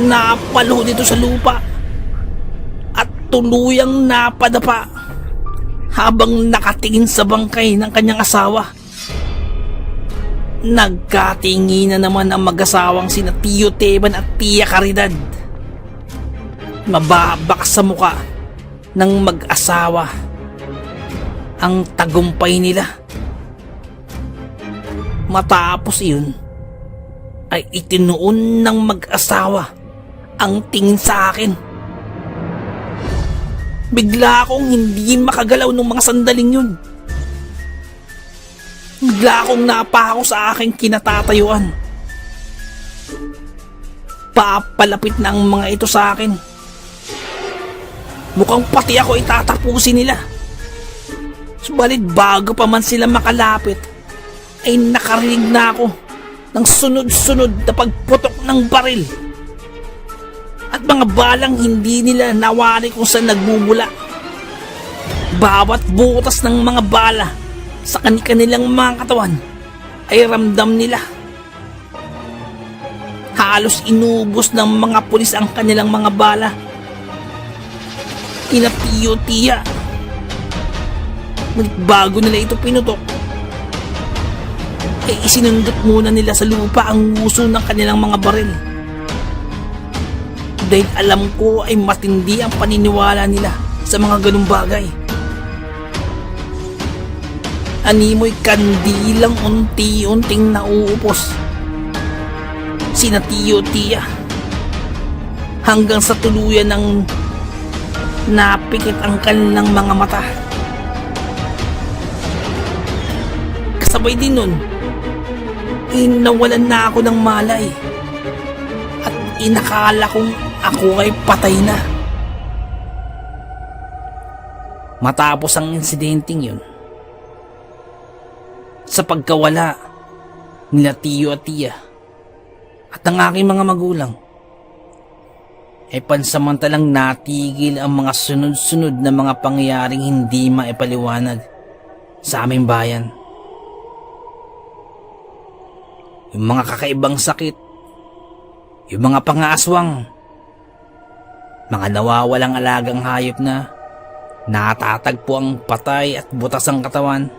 Napalo dito sa lupa at tuluyang napadapa habang nakatingin sa bangkay ng kanyang asawa. Nagkatinginan naman ang mag-asawang sina Tio Teban at Tia Caridad. Mababak sa muka ng mag-asawa ang tagumpay nila. Matapos iyon ay itinuon ng mag-asawa ang tingin sa akin. Bigla akong hindi makagalaw ng mga sandaling yun. Bigla akong napako sa aking kinatatayuan. Papalapit na ang mga ito sa akin. Mukhang pati ako itatapusin nila. Subalit bago pa man sila makalapit, ay nakarinig na ako ng sunod-sunod na pagputok ng baril. At mga balang hindi nila nawari kung saan nagmumula. Bawat butas ng mga bala sa kanilang mga katawan ay ramdam nila. Halos inubos ng mga pulis ang kanilang mga bala. Tinapiyo-tiya. Ngunit bago nila ito pinutok, ay isinundot muna nila sa lupa ang nguso ng kanilang mga baril. Dahil alam ko ay matindi ang paniniwala nila sa mga ganung bagay. Animoy kandilang unti-unting nauupos sina Tio-Tia hanggang sa tuluyan ng napikit ang kanilang mga mata. Kasabay din nun, inawalan na ako ng malay at inakala kong ako ay patay na. Matapos ang insidenteng yun, sa pagkawala nila Tio at Tia at ang aking mga magulang, ay pansamantalang natigil ang mga sunod-sunod na mga pangyayaring hindi maipaliwanag sa aming bayan. Yung mga kakaibang sakit, yung mga pangaaswang, mga nawawalang alagang hayop na natatagpo ang patay at butas ang katawan,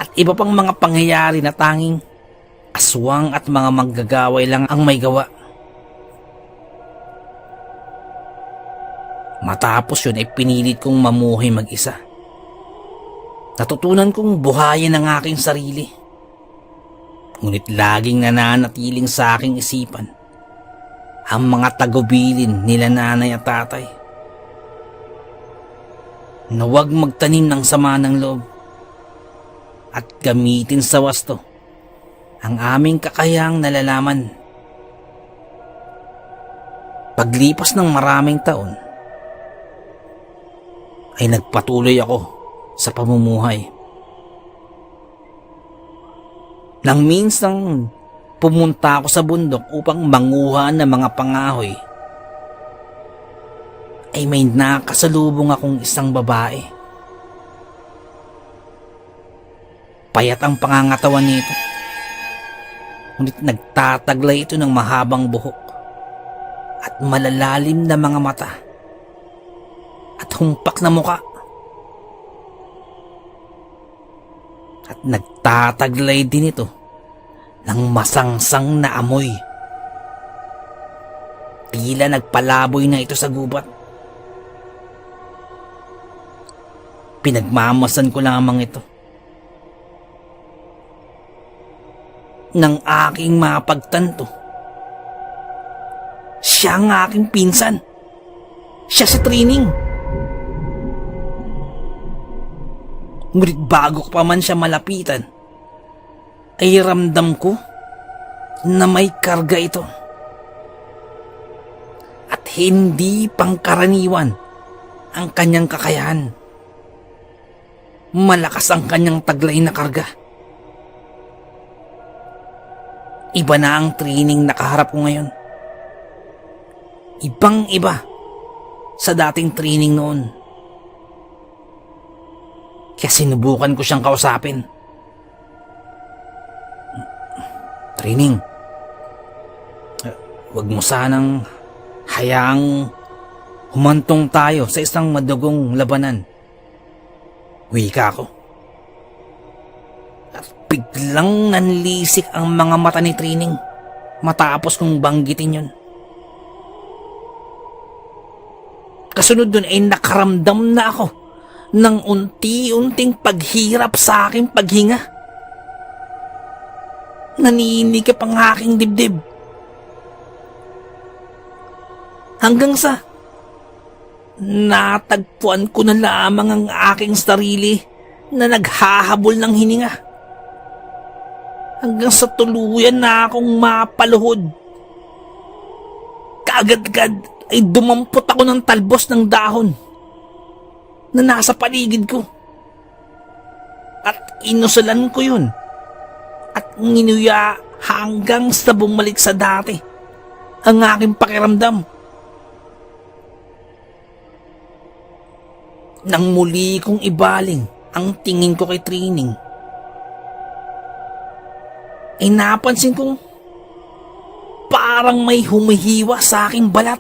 at iba pang mga pangyayari na tanging aswang at mga manggagaway lang ang may gawa. Matapos yun ay pinilit kong mamuhay mag-isa. Natutunan kong buhayin ang aking sarili. Ngunit laging nananatiling sa aking isipan ang mga tagubilin nila nanay at tatay na huwag magtanim ng sama ng loob at gamitin sa wasto ang aming kakayahang nalalaman. Paglipas ng maraming taon, ay nagpatuloy ako sa pamumuhay. Nang minsang pumunta ako sa bundok upang manguha ng mga pangahoy, ay may nakasalubong akong isang babae. Payat ang pangangatawan nito, ngunit nagtataglay ito ng mahabang buhok at malalalim na mga mata at humpak na muka. At nagtataglay din ito ng masangsang na amoy. Tila nagpalaboy na ito sa gubat. Pinagmamasan ko lamang ito nang aking mapagtanto, siya ang aking pinsan. Siya si Trining. Ngunit bago ko pa man siya malapitan, ay ramdam ko na may karga ito. At hindi pangkaraniwan ang kanyang kakayahan. Malakas ang kanyang taglay na karga. Iba na ang Trining nakaharap ko ngayon. Ibang-iba sa dating Trining noon. Kaya sinubukan ko siyang kausapin. Training, wag mo sanang hayaang humantong tayo sa isang madugong labanan. Wika ko. At biglang nanlisik ang mga mata ni Trining matapos kong banggitin yun. Kasunod dun ay nakaramdam na ako ng unti-unting paghirap sa aking paghinga. Naninikip ang aking dibdib. Hanggang sa natagpuan ko na lamang ang aking sarili na naghahabol ng hininga. Hanggang sa tuluyan na akong mapaluhod. Kaagad-agad ay dumampot ako ng talbos ng dahon na nasa paligid ko. At inusulan ko yun. At nginuya hanggang sa bumalik sa dati ang aking pakiramdam. Nang muli kong ibaling ang tingin ko kay Trining, ay napansin kong parang may humihiwa sa aking balat.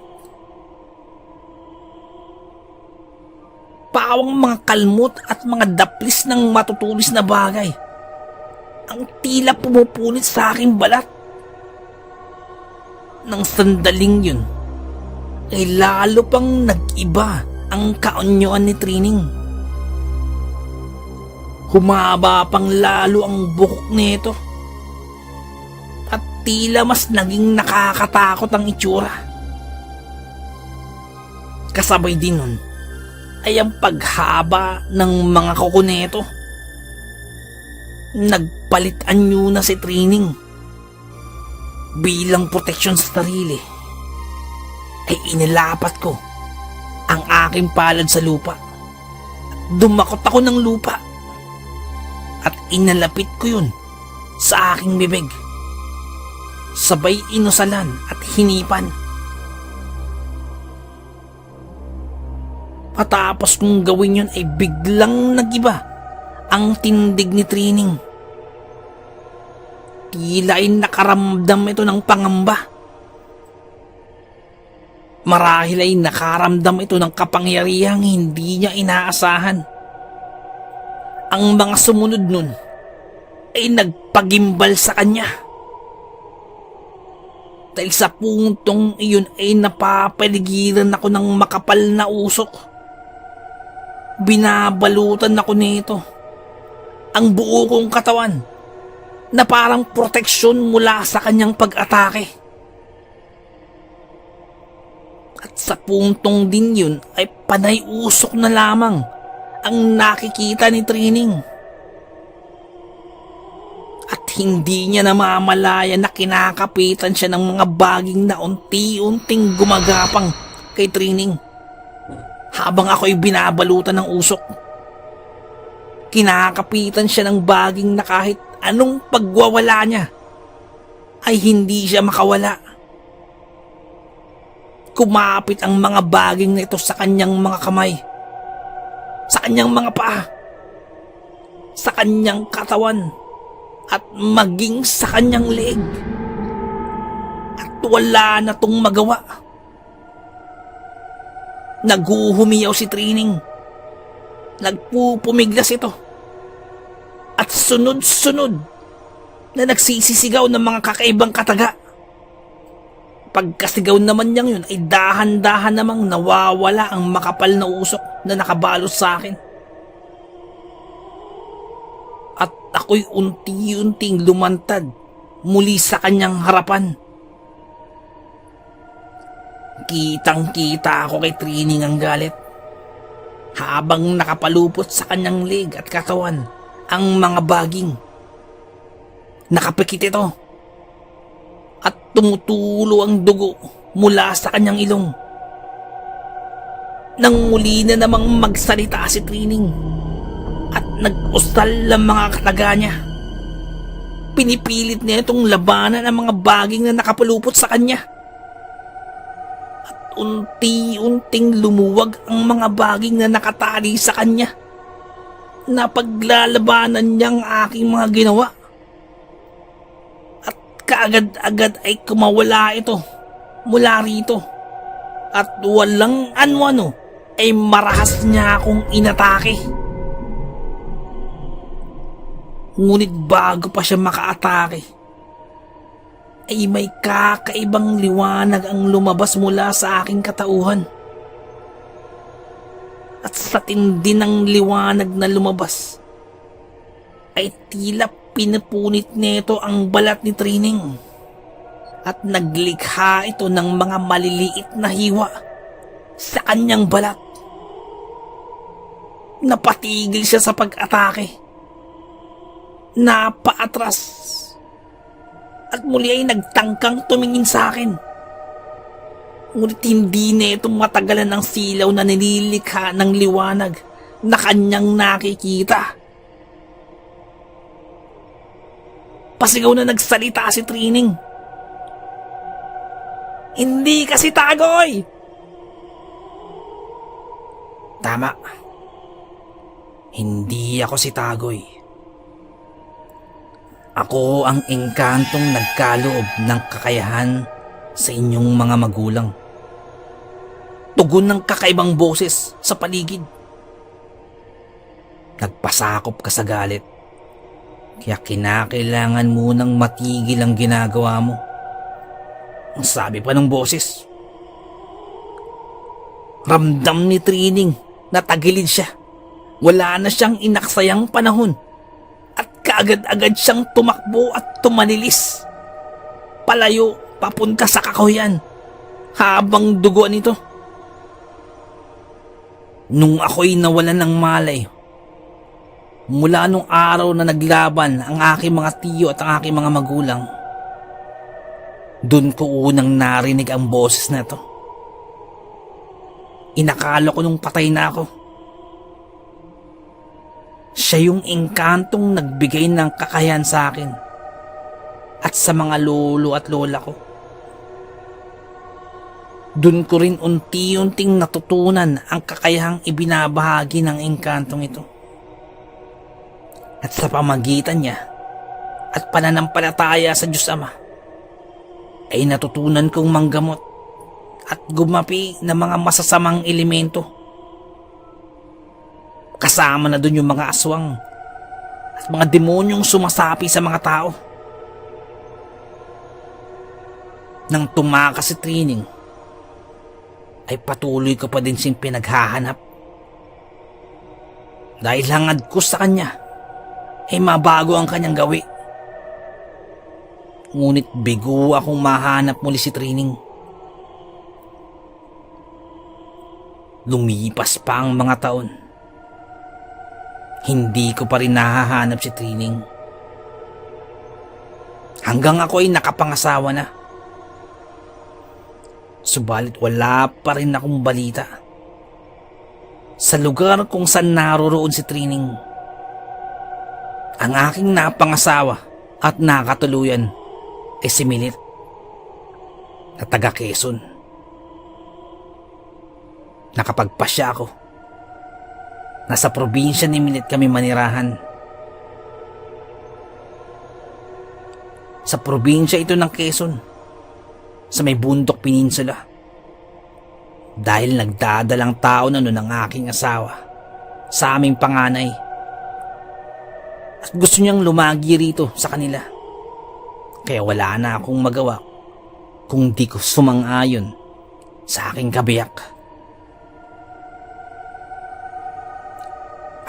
Pawang mga kalmot at mga daplis ng matutulis na bagay ang tila pumupunit sa aking balat. Nang sandaling yun, ay lalo pang nag-iba ang kaunyoan ni Trining. Humaba pang lalo ang buhok nito at tila mas naging nakakatakot ang itsura. Kasabay din nun ay ang paghaba ng mga kuko nito. Nagpalit anyo na si Trining. Bilang proteksyon sa sarili ay inilapat ko ang aking palad sa lupa. Dumakot ako ng lupa at inalapit ko yun sa aking bibig. Sabay inusalan at hinipan. Matapos kong gawin yun ay biglang nagiba ang tindig ni Trining. Tila ay nakaramdam ito ng pangamba. Marahil ay nakaramdam ito ng kapangyarihang hindi niya inaasahan. Ang mga sumunod nun ay nagpagimbal sa kanya. Dahil sa puntong iyon ay napapaligiran ako ng makapal na usok. Binabalutan ako nito ang buo kong katawan na parang proteksyon mula sa kanyang pag-atake. At sa puntong din yun ay panay usok na lamang ang nakikita ni Trining. At hindi niya namamalaya na kinakapitan siya ng mga baging na unti-unting gumagapang kay Trining. Habang ako'y binabalutan ng usok, kinakapitan siya ng baging na kahit anong pagwawala niya ay hindi siya makawala. Kumapit ang mga baging na ito sa kanyang mga kamay, sa kanyang mga paa, sa kanyang katawan, at maging sa kanyang leeg. At wala na tong magawa. Naghuhumiyaw si Trining. Nagpupumiglas ito. At sunod-sunod na nagsisisigaw ng mga kakaibang kataga. Pagkasigaw naman niyang yun ay dahan-dahan namang nawawala ang makapal na usok na nakabalot sa akin. At ako'y unti-unting lumantad muli sa kanyang harapan. Kitang-kita ako kay Trining ang galit. Habang nakapalupot sa kanyang leg at katawan ang mga baging. Nakapikit ito at tumutulo ang dugo mula sa kanyang ilong. Nang muli na namang magsalita si Trining at nag-ustal ang mga kataga niya. Pinipilit niya itong labanan ang mga baging na nakapalupot sa kanya. Unti-unting lumuwag ang mga baging na nakatali sa kanya. Napaglalabanan niyang aking mga ginawa. At kaagad-agad ay kumawala ito mula rito. At walang ano-ano ay marahas niya akong inatake. Ngunit bago pa siya makaatake, ay may kakaibang liwanag ang lumabas mula sa aking katauhan. At sa tindi ng liwanag na lumabas, ay tila pinupunit nito ang balat ni Trining. At naglikha ito ng mga maliliit na hiwa sa kanyang balat. Napatigil siya sa pag-atake. Napaatras. At muli ay nagtangkang tumingin sa akin. Ngunit hindi na ito matagalan ng silaw na nililikha ng liwanag na kanyang nakikita. Pasigaw na nagsalita si Trining. Hindi kasi tagoy! Tama. Hindi ako si Tagoy. Ako ang engkantong nagkaloob ng kakayahan sa inyong mga magulang. Tugon ng kakaibang boses sa paligid. Nagpasakop ka sa galit. Kaya kinakailangan munang matigil ang ginagawa mo. Ang sabi pa ng boses. Ramdam ni Trining na tagilid siya. Wala na siyang inaksayang panahon. At kaagad-agad siyang tumakbo at tumanilis. Palayo papunta sa kakuyan. Habang duguan ito. Nung ako'y nawalan ng malay, mula nung araw na naglaban ang aking mga tiyo at ang aking mga magulang, doon ko unang narinig ang boses na to. Inakala ko nung patay na ako. Siya yung engkantong nagbigay ng kakayahan sa akin at sa mga lolo at lola ko. Doon ko rin unti-unting natutunan ang kakayahang ibinabahagi ng engkantong ito. At sa pamagitan niya at pananampalataya sa Diyos Ama, ay natutunan kong manggamot at gumapi ng mga masasamang elemento. Kasama na doon yung mga aswang at mga demonyong sumasapi sa mga tao. Nang tumakas si Trining, ay patuloy ko pa din siyang pinaghahanap. Dahil hangad ko sa kanya, ay mabago ang kanyang gawi. Ngunit bigo akong mahanap muli si Trining. Lumipas pa ang mga taon. Hindi ko pa rin nahahanap si Trining. Hanggang ako ay nakapangasawa na. Subalit wala pa rin akong balita sa lugar kung saan naroroon si Trining. Ang aking napangasawa at nakatuluyan ay si Milit na taga Quezon. Nakapagpasya ako. Nasa probinsya ni Milit kami manirahan. Sa probinsya ito ng Quezon, sa may bundok peninsula. Dahil nagdadalang tao na noon ang aking asawa sa aming panganay. At gusto niyang lumagi rito sa kanila. Kaya wala na akong magawa kung di ko sumang-ayon sa aking kabiyak.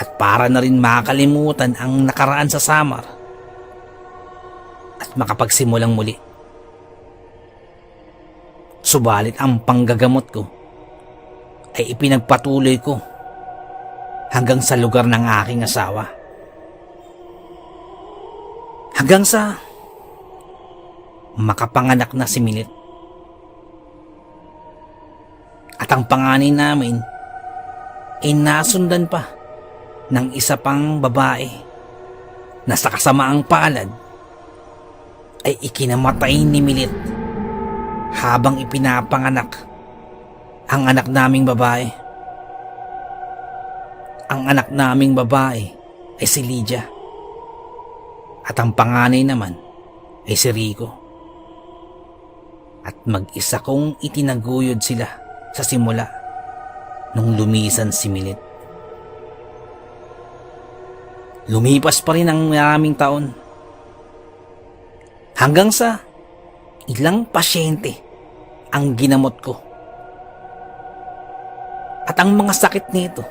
At para na rin makalimutan ang nakaraan sa Samar at makapagsimulang muli. Subalit ang panggagamot ko ay ipinagpatuloy ko hanggang sa lugar ng aking asawa. Hanggang sa makapanganak na si Milit. At ang panganay namin ay nasundan pa ng isa pang babae na sa kasamaang palad ay ikinamatay ni Milit habang ipinapanganak ang anak naming babae. Ang anak naming babae ay si Lydia at ang panganay naman ay si Rico. At mag-isa kong itinaguyod sila sa simula nung lumisan si Milit. Lumipas pa rin ang maraming taon. Hanggang sa ilang pasyente ang ginamot ko. At ang mga sakit nito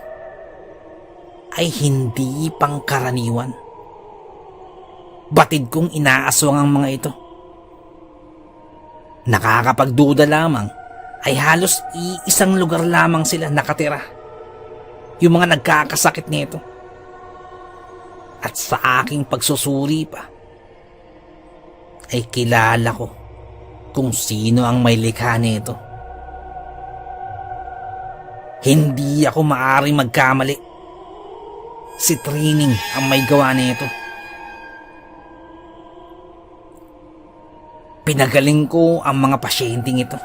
ay hindi pangkaraniwan. Batid kong inaaswang ang mga ito. Nakakapagduda lamang ay halos iisang lugar lamang sila nakatira. Yung mga nagkakasakit nito. At sa aking pagsusuri pa, ay kilala ko kung sino ang may likha nito. Hindi ako maaaring magkamali. Si Trining ang may gawa nito. Pinagaling ko ang mga pasyenteng ito.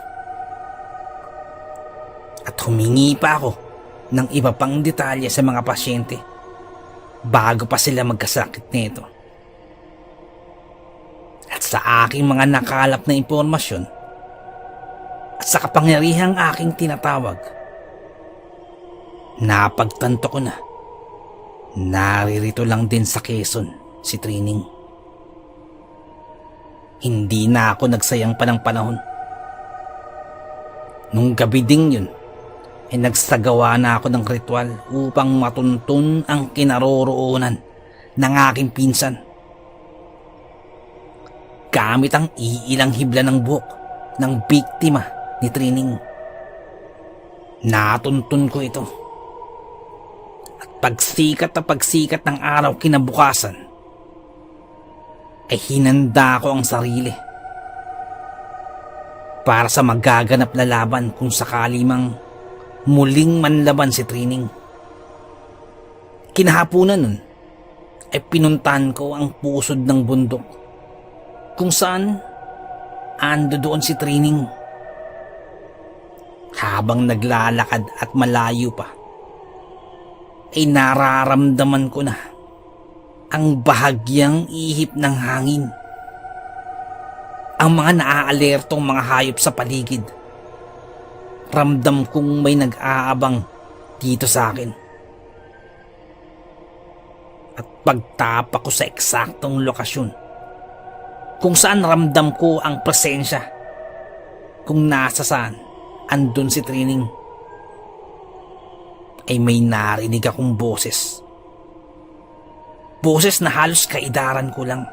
At humingi pa ako ng iba pang detalye sa mga pasyente bago pa sila magkasakit nito. At sa aking mga nakalap na impormasyon at sa kapangyarihang aking tinatawag, napagtanto ko na naririto lang din sa Quezon si Trining. Hindi na ako nagsayang pa ng panahon. Nung gabi ding yun, ay nagsagawa na ako ng ritual upang matuntun ang kinaroroonan ng aking pinsan. Gamit ang iilang hibla ng buhok ng biktima ni Trining. Natuntun ko ito. At pagsikat na pagsikat ng araw kinabukasan, ay hinanda ko ang sarili para sa magaganap na laban kung sakali mang muling manlaban si Trining. Kinahapunan nun ay pinuntahan ko ang pusod ng bundok kung saan ando doon si Trining. Habang naglalakad at malayo pa, ay nararamdaman ko na ang bahagyang ihip ng hangin. Ang mga naaalertong mga hayop sa paligid. Ramdam kong may nag-aabang dito sa akin. At pagtapa ko sa eksaktong lokasyon kung saan ramdam ko ang presensya, kung nasa saan andun si Trining, ay may narinig akong boses. Boses na halos kaidaran ko lang.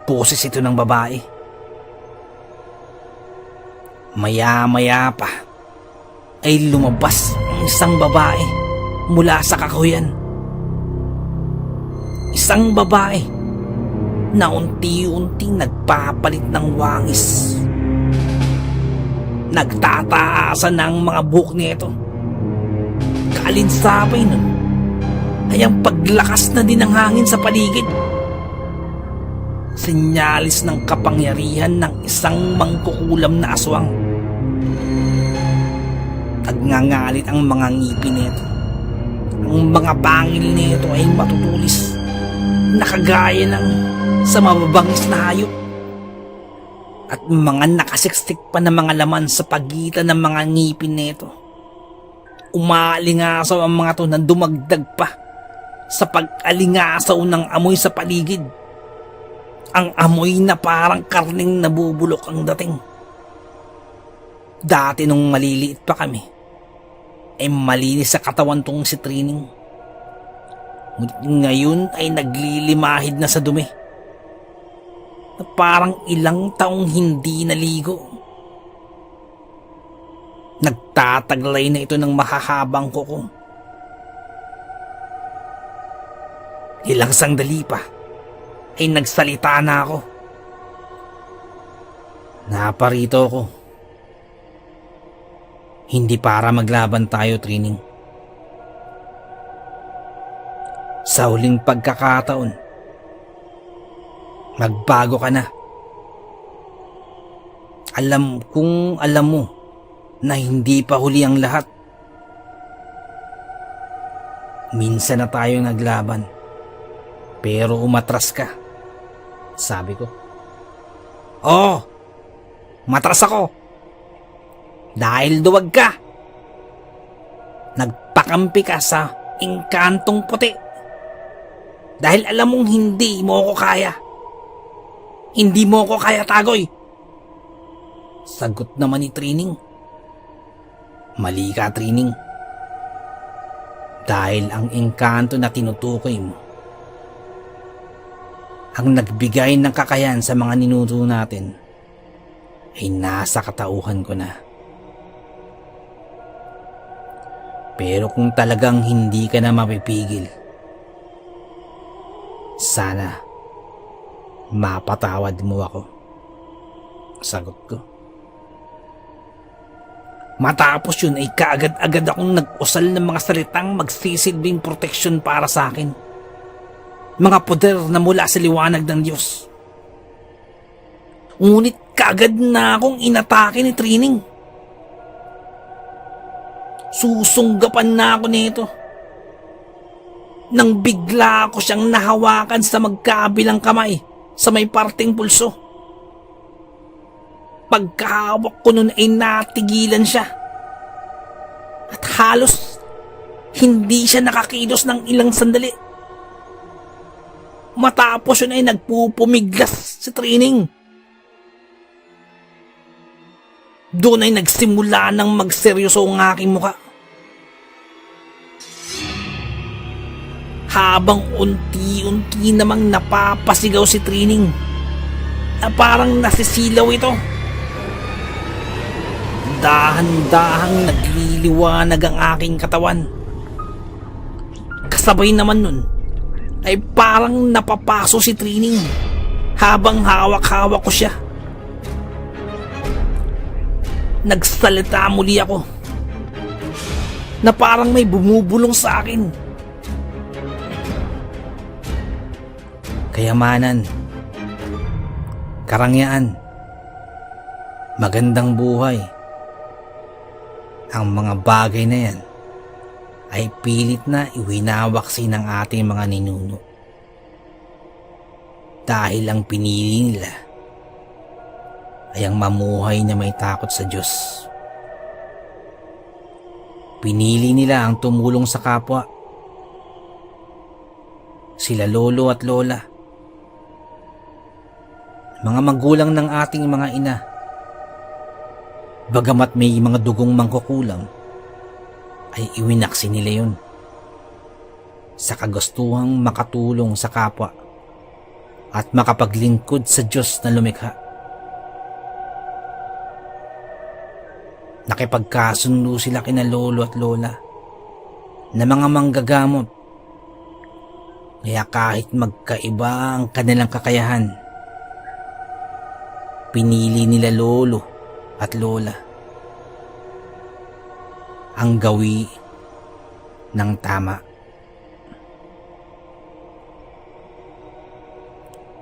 Boses ito ng babae. Maya-maya pa ay lumabas ang isang babae mula sa kakuyan. Isang babae na unti-unting nagpapalit ng wangis. Nagtataasan ng mga buhok nito. Kaalinsabay nun ay ang paglakas na din ng hangin sa paligid. Senyalis ng kapangyarihan ng isang mangkukulam na aswang. Nagngangalit ang mga ngipin nito. Ang mga pangil nito ay matutulis, nakagaya ng sa mababangis na hayop. At mga nakasiksik pa na mga laman sa pagitan ng mga ngipin nito. Umaalingasaw ang mga to na dumagdag pa sa pag-alingasaw ng amoy sa paligid. Ang amoy na parang karning nabubulok ang dating. Dati nung maliliit pa kami, ay malinis sa katawan tong si Trining. Ngayon ay naglilimahid na sa dumi. Na parang ilang taong hindi naligo. Nagtataglay na ito ng mahahabang kuko. Ilang sandali pa ay nagsalita na ako. Naparito ko. Hindi para maglaban tayo, Trining. Sa huling pagkakataon, magbago ka na. Alam mo na hindi pa huli ang lahat. Minsan na tayo naglaban, pero umatras ka, sabi ko. Oh, Matras ako. Dahil duwag ka. Nagpakampi ka sa engkantong puti. Dahil alam mong hindi mo ako kaya. Hindi mo ako kaya, Tagoy. Sagot naman ni Trining. Mali ka, Trining. Dahil ang engkanto na tinutukoy mo ang nagbigay ng kakayahan sa mga ninuno natin ay nasa katauhan ko na. Pero kung talagang hindi ka na mapipigil, sana mapatawad mo ako. Sagot ko. Matapos yun ay kaagad-agad akong nag-usal ng mga salitang magsisilbing proteksyon para sa akin. Mga poder na mula sa liwanag ng Diyos. Ngunit kaagad na akong inatake ni Trining. Susunggapan na ako nito. Nang bigla ako siyang nahawakan sa magkabilang kamay sa may parting pulso. Pagkahawak ko nun ay natigilan siya. At halos hindi siya nakakilos ng ilang sandali. Matapos yun ay nagpupumiglas si Trining. Doon ay nagsimula ng magseryoso ang aking muka. Habang unti-unti namang napapasigaw si Trining na parang nasisilaw ito. Dahan-dahang nagliliwanag ang aking katawan. Kasabay naman nun ay parang napapaso si Trining habang hawak-hawak ko siya. Nagsalita muli ako na parang may bumubulong sa akin. Kayamanan, karangyaan, magandang buhay. Ang mga bagay na yan ay pilit na iwinawaksi ng ating mga ninuno. Dahil ang pinili nila ay ang mamuhay na may takot sa Diyos. Pinili nila ang tumulong sa kapwa. Sila lolo at lola, mga magulang ng ating mga ina, bagamat may mga dugong mangkukulam, ay iwinaksi nila yun sa kagustuhang makatulong sa kapwa at makapaglingkod sa Diyos na lumikha. Nakipagkasundo sila kina lolo at lola na mga manggagamot, kaya kahit magkaiba ang kanilang kakayahan, pinili nila lolo at lola ang gawi ng tama.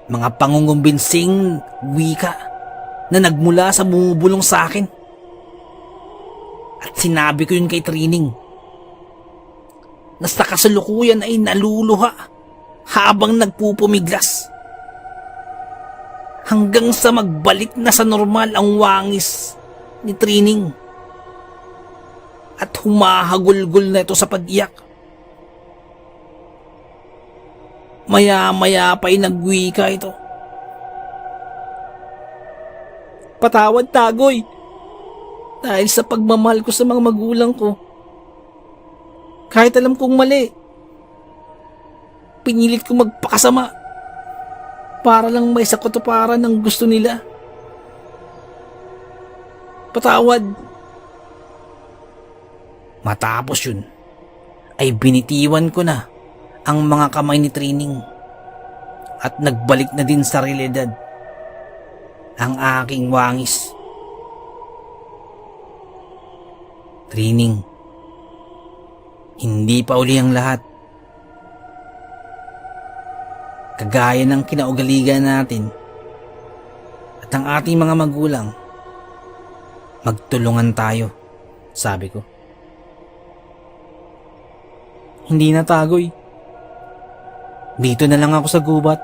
Mga pangungumbinsing wika na nagmula sa bumubulong sa akin. At sinabi ko yun kay Trining na sa kasalukuyan ay naluluha habang nagpupumiglas. Hanggang sa magbalik na sa normal ang wangis ni Trining at humahagulgol na ito sa pag-iyak. Maya-maya pa'y nagwika ito. Patawad, Tagoy, dahil sa pagmamahal ko sa mga magulang ko. Kahit alam kong mali, pinilit ko magpakasama para lang may sakatuparan ng gusto nila. Patawad. Matapos yun, ay binitiwan ko na ang mga kamay ni Trining at nagbalik na din sa realidad ang aking wangis. Trining, hindi pa uli ang lahat. Kagaya ng kinaugaligan natin at ang ating mga magulang, magtulungan tayo, sabi ko. Hindi na, Tagoy. Dito na lang ako sa gubat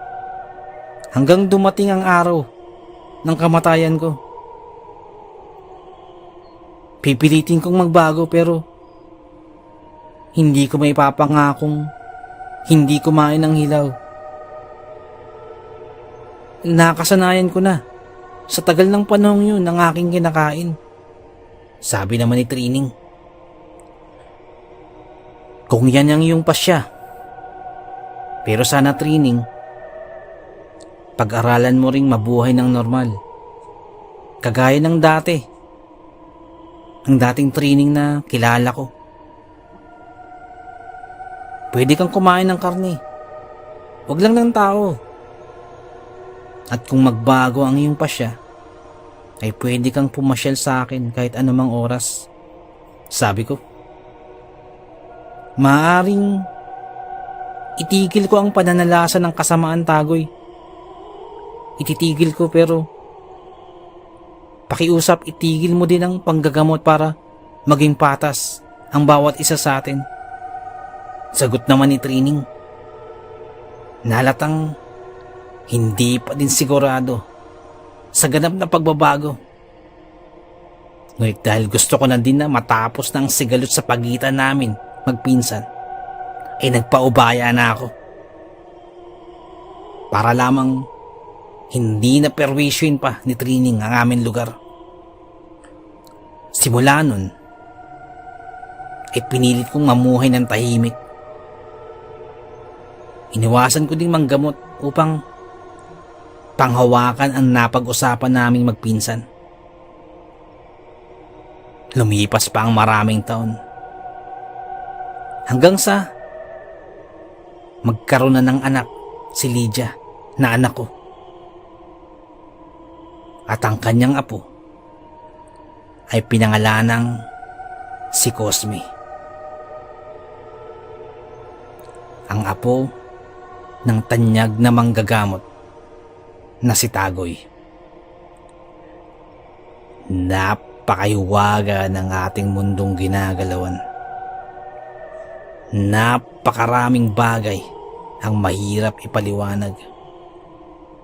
hanggang dumating ang araw ng kamatayan ko. Pipilitin kong magbago pero hindi ko may papangakong hindi kumain ng hilaw. Nakasanayan ko na sa tagal ng panahon yun ng aking kinakain. Sabi naman ni Trining, kung yan ang iyong pasya, pero sana Trining, pag-aralan mo ring mabuhay ng normal. Kagaya ng dati. Ang dating Trining na kilala ko. Pwede kang kumain ng karne. Huwag lang ng tao. At kung magbago ang iyong pasya, ay pwede kang pumasyal sa akin kahit anumang oras. Sabi ko, maaring itigil ko ang pananalasa ng kasamaan, Tagoy. Ititigil ko pero pakiusap itigil mo din ang panggagamot para maging patas ang bawat isa sa atin. Sagot naman ni Trining. Nalatang hindi pa din sigurado sa ganap na pagbabago. Ngunit dahil gusto ko na din na matapos ng sigalot sa pagitan namin magpinsan, ay nagpaubaya na ako. Para lamang hindi na perwisyoin pa ni Trining ang aming lugar. Simula nun, ay pinilit kong mamuhay ng tahimik. Iniwasan ko ding manggamot upang panghawakan ang napag-usapan naming magpinsan. Lumipas pa ang maraming taon. Hanggang sa magkaroon na ng anak si Lydia na anak ko. At ang kanyang apo ay pinangalanang si Cosme. Ang apo ng tanyag na manggagamot na si Tagoy. Napakayuwaga ng ating mundong ginagalawan. Napakaraming bagay ang mahirap ipaliwanag,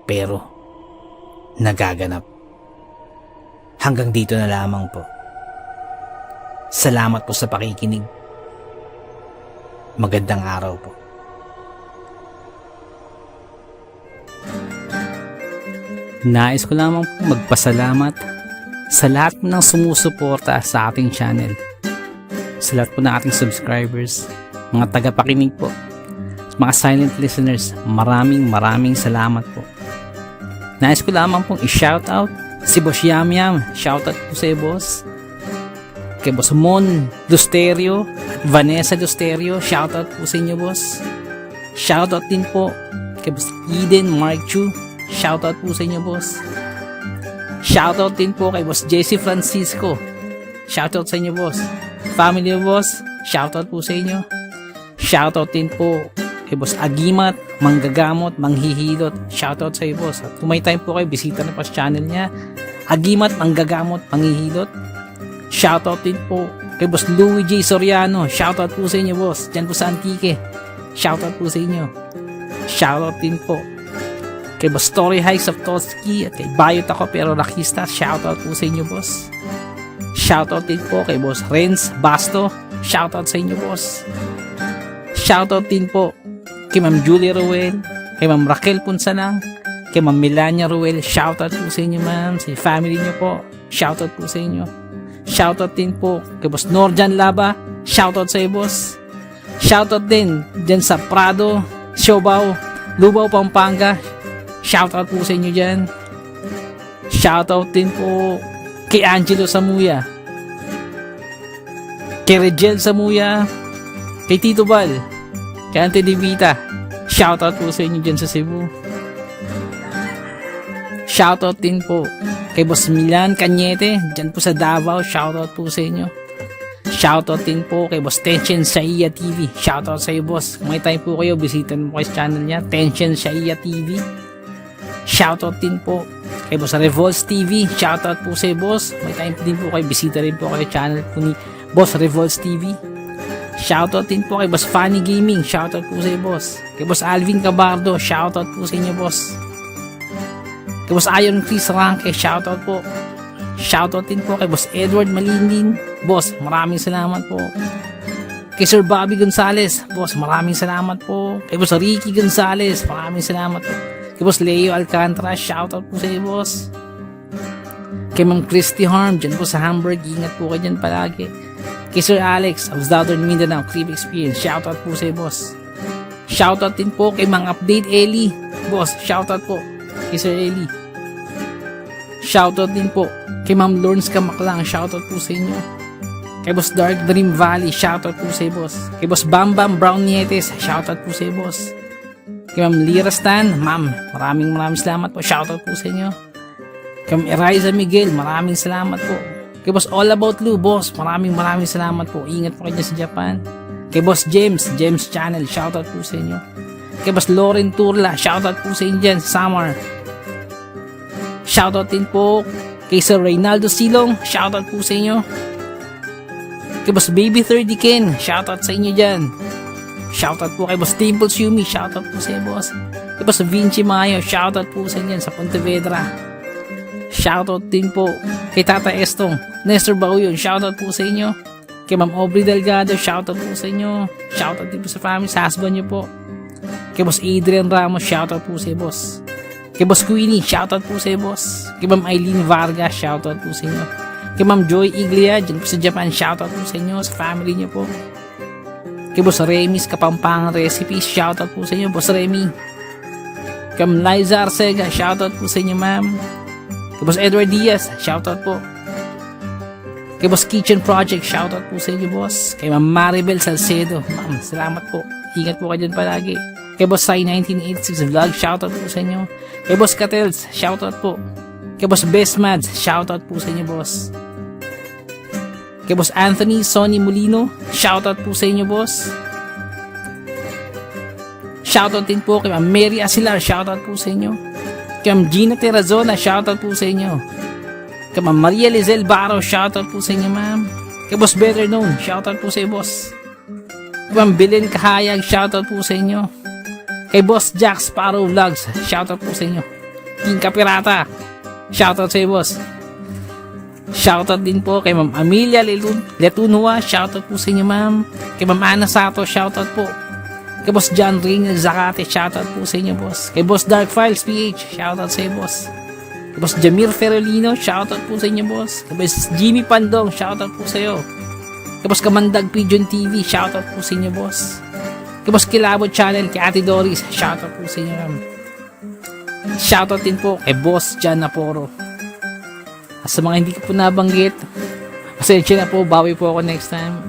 pero nagaganap. Hanggang dito na lamang po. Salamat po sa pakikinig. Magandang araw po. Nais ko lamang po magpasalamat sa lahat po ng sumusuporta sa ating channel. Sa lahat po ng ating subscribers, mga tagapakinig po, mga silent listeners, maraming salamat po. Nais ko lamang pong i-shoutout si Boss Yam Yam. Shoutout po sa boss. Kay Boss Mon Lusterio at Vanessa Lusterio. Shoutout po sa inyo, boss. Shoutout din po kay Boss Eden Mark Chu. Shoutout po sa inyo, boss. Shoutout din po kay Boss Jesse Francisco. Shoutout sa inyo, boss. Family boss, shoutout po sa inyo. Shoutout din po kay Boss Agimat, manggagamot, manghihilot. Shoutout sa iyo, boss. At kung may time po kayo, bisita na po sa channel niya. Agimat, manggagamot, manghihilot. Shoutout din po kay Boss Louis J. Soriano. Shoutout po sa inyo, boss. Diyan po sa Antique. Shoutout po sa inyo. Shoutout din po kay Boss Story Hikes of Toski at kay Bayot ako pero Rakista. Shoutout po sa inyo, boss. Shoutout din po kay Boss Renz Basto. Shoutout sa inyo, boss. Shoutout din po kay Ma'am Julie Ruel, kay Ma'am Raquel Punsanang, kay Ma'am Melania Ruel. Shoutout po sa inyo, ma'am. Sa family niyo po. Shoutout po sa inyo. Shoutout din po kay Boss Norjan Laba. Shoutout sa iyo, boss. Shoutout din dyan sa Prado, Siobao, Lubao, Pampanga. Shoutout po sa inyo dyan. Shoutout din po kay Angelo Samuya, kay Regel Samuya, kay Tito Bal, kay Ante Divita. Shoutout po sa inyo dyan sa Cebu. Shoutout din po kay Boss Milan Cañete dyan po sa Davao. Shoutout po sa inyo. Shoutout din po kay Boss Tension Shaiya TV. Shoutout sa iyo, boss. Kung may time po kayo, bisitan mo kayo sa channel niya, Tension Shaiya TV. Shoutout din po kay Boss Revolts TV. Shoutout po sa iyo, boss. May time din po kayo, bisita rin po kayo channel po ni Boss Revolts TV. Shoutout din po kay Boss Funny Gaming. Shoutout po sa iyo, boss. Kay Boss Alvin Cabardo. Shoutout po sa inyo, boss. Kay Boss Iron Chris Ranke. Shoutout po. Shoutout din po kay Boss Edward Malindin. boss, maraming salamat po. Kay Sir Bobby Gonzales, boss, maraming salamat po. Kay Boss Ricky Gonzales, maraming salamat po. Kay Boss Leo Alcantara, shoutout po sa iyo, boss. Kay Ma'am Christy Harm, dyan po sa Hamburg, ingat po kayo dyan palagi. Kay Sir Alex of Southern Mindanao, Crib Experience, shoutout po sa iyo, boss. Shoutout din po kay Mang Update Eli, boss, shoutout po kay Sir Eli. Shoutout din po kay Ma'am Lawrence Kamaklang, shoutout po sa inyo. Kay Boss Dark Dream Valley, shoutout po sa iyo, boss. Kay Boss Bam Bam Brown Nietes, shoutout po sa iyo, boss. Kay Ma'am Lira Stan, ma'am, maraming salamat po, shoutout po sa inyo. Kay Ma'am Eriza Miguel, maraming salamat po. Kay Boss All About Lou, boss, maraming salamat po. Ingat po kayo sa Japan. Kay Boss James Channel, shoutout po sa inyo. Kay Boss Lauren Turla, shoutout po sa inyo dyan sa Samar. Shoutout din po kay Sir Reynaldo Silong, shoutout po sa inyo. Kay Boss Baby 30 Ken, shoutout sa inyo dyan. Shoutout po kay Boss Dimples Yumi, shoutout po sa inyo, boss. Kay Boss Vinci Mayo, shoutout po sa inyo dyan sa Pontevedra. Shoutout din po kay Tata Estong, Nestor Bauyon, shoutout po sa inyo. Kay Ma'am Aubrey Delgado, shoutout po sa inyo. Shoutout din po sa family, sa husband nyo po. Kay Boss Adrian Ramos, shoutout po sa iyo, boss. Kay Boss Queenie, shoutout po sa iyo, boss. Kay Ma'am Eileen Vargas, shoutout po sa inyo. Kay Ma'am Joy Iglia, dyan po sa Japan, shoutout po sa inyo, sa family nyo po. Kay Boss Remy's Kapampangan Recipes, shoutout po sa inyo, Boss Remy. Kay Ma'am Liza Arcega, shoutout po sa inyo, ma'am. Kay Boss Edward Diaz, shoutout po. Kay Boss Kitchen Project, shoutout po sa inyo, boss. Kay Ma'am Maribel Salcedo, ma'am, salamat po. Ingat po kayo dyan palagi. Kay Boss Sai 1986 Vlog, shoutout po sa inyo. Kay Boss Catels, shoutout po. Kay Boss Bestmads, shoutout po sa inyo, boss. Kay Boss Anthony Sonny Molino, shoutout po sa inyo, boss. Shoutout din po kay Ma'am Mary Asilar, shoutout po sa inyo. Kay Ma'am Gina Terrazona, shoutout po sa inyo. Kay Ma'am Maria Lizelle Barro, shoutout po sa inyo, ma'am. Kay Boss Better Known, shoutout po sa inyo, boss. Kay Ma'am Belen Kahayag, shoutout po sa inyo. Kay Boss Jack Sparrow Vlogs, shoutout po sa inyo. King Kapirata, shoutout sa iyo, boss. Shoutout din po kay Ma'am Amelia Letunua, shoutout po sa inyo, ma'am. Kay Ma'am Ana Sato, shoutout po. Kay Boss John Ring Zacate, shoutout po sa inyo, boss. Kay Boss Dark Files PH, shoutout sa iyo, boss. Kay Boss Jamir Ferolino, shoutout po sa inyo, boss. Kay Boss Jimmy Pandong, shoutout po sa iyo. Kay Boss Kamandag Pigeon TV, shoutout po sa inyo, boss. Kay Boss Kilabot Channel, kay Ate Doris, shoutout po sa inyo, ma'am. Shoutout din po kay Boss Jan Naporo. At sa mga hindi ko po nabanggit, pasensya na po, bawi po ako next time.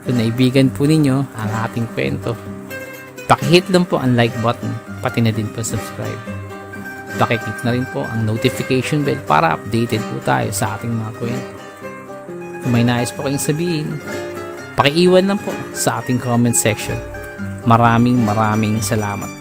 Kung naibigan po ninyo ang ating kwento, pakihit lang po ang like button, pati na din po subscribe. Pakiclick na rin po ang notification bell para updated po tayo sa ating mga kwento. Kung may nais po kayong sabihin, pakiiwan lang po sa ating comment section. Maraming salamat.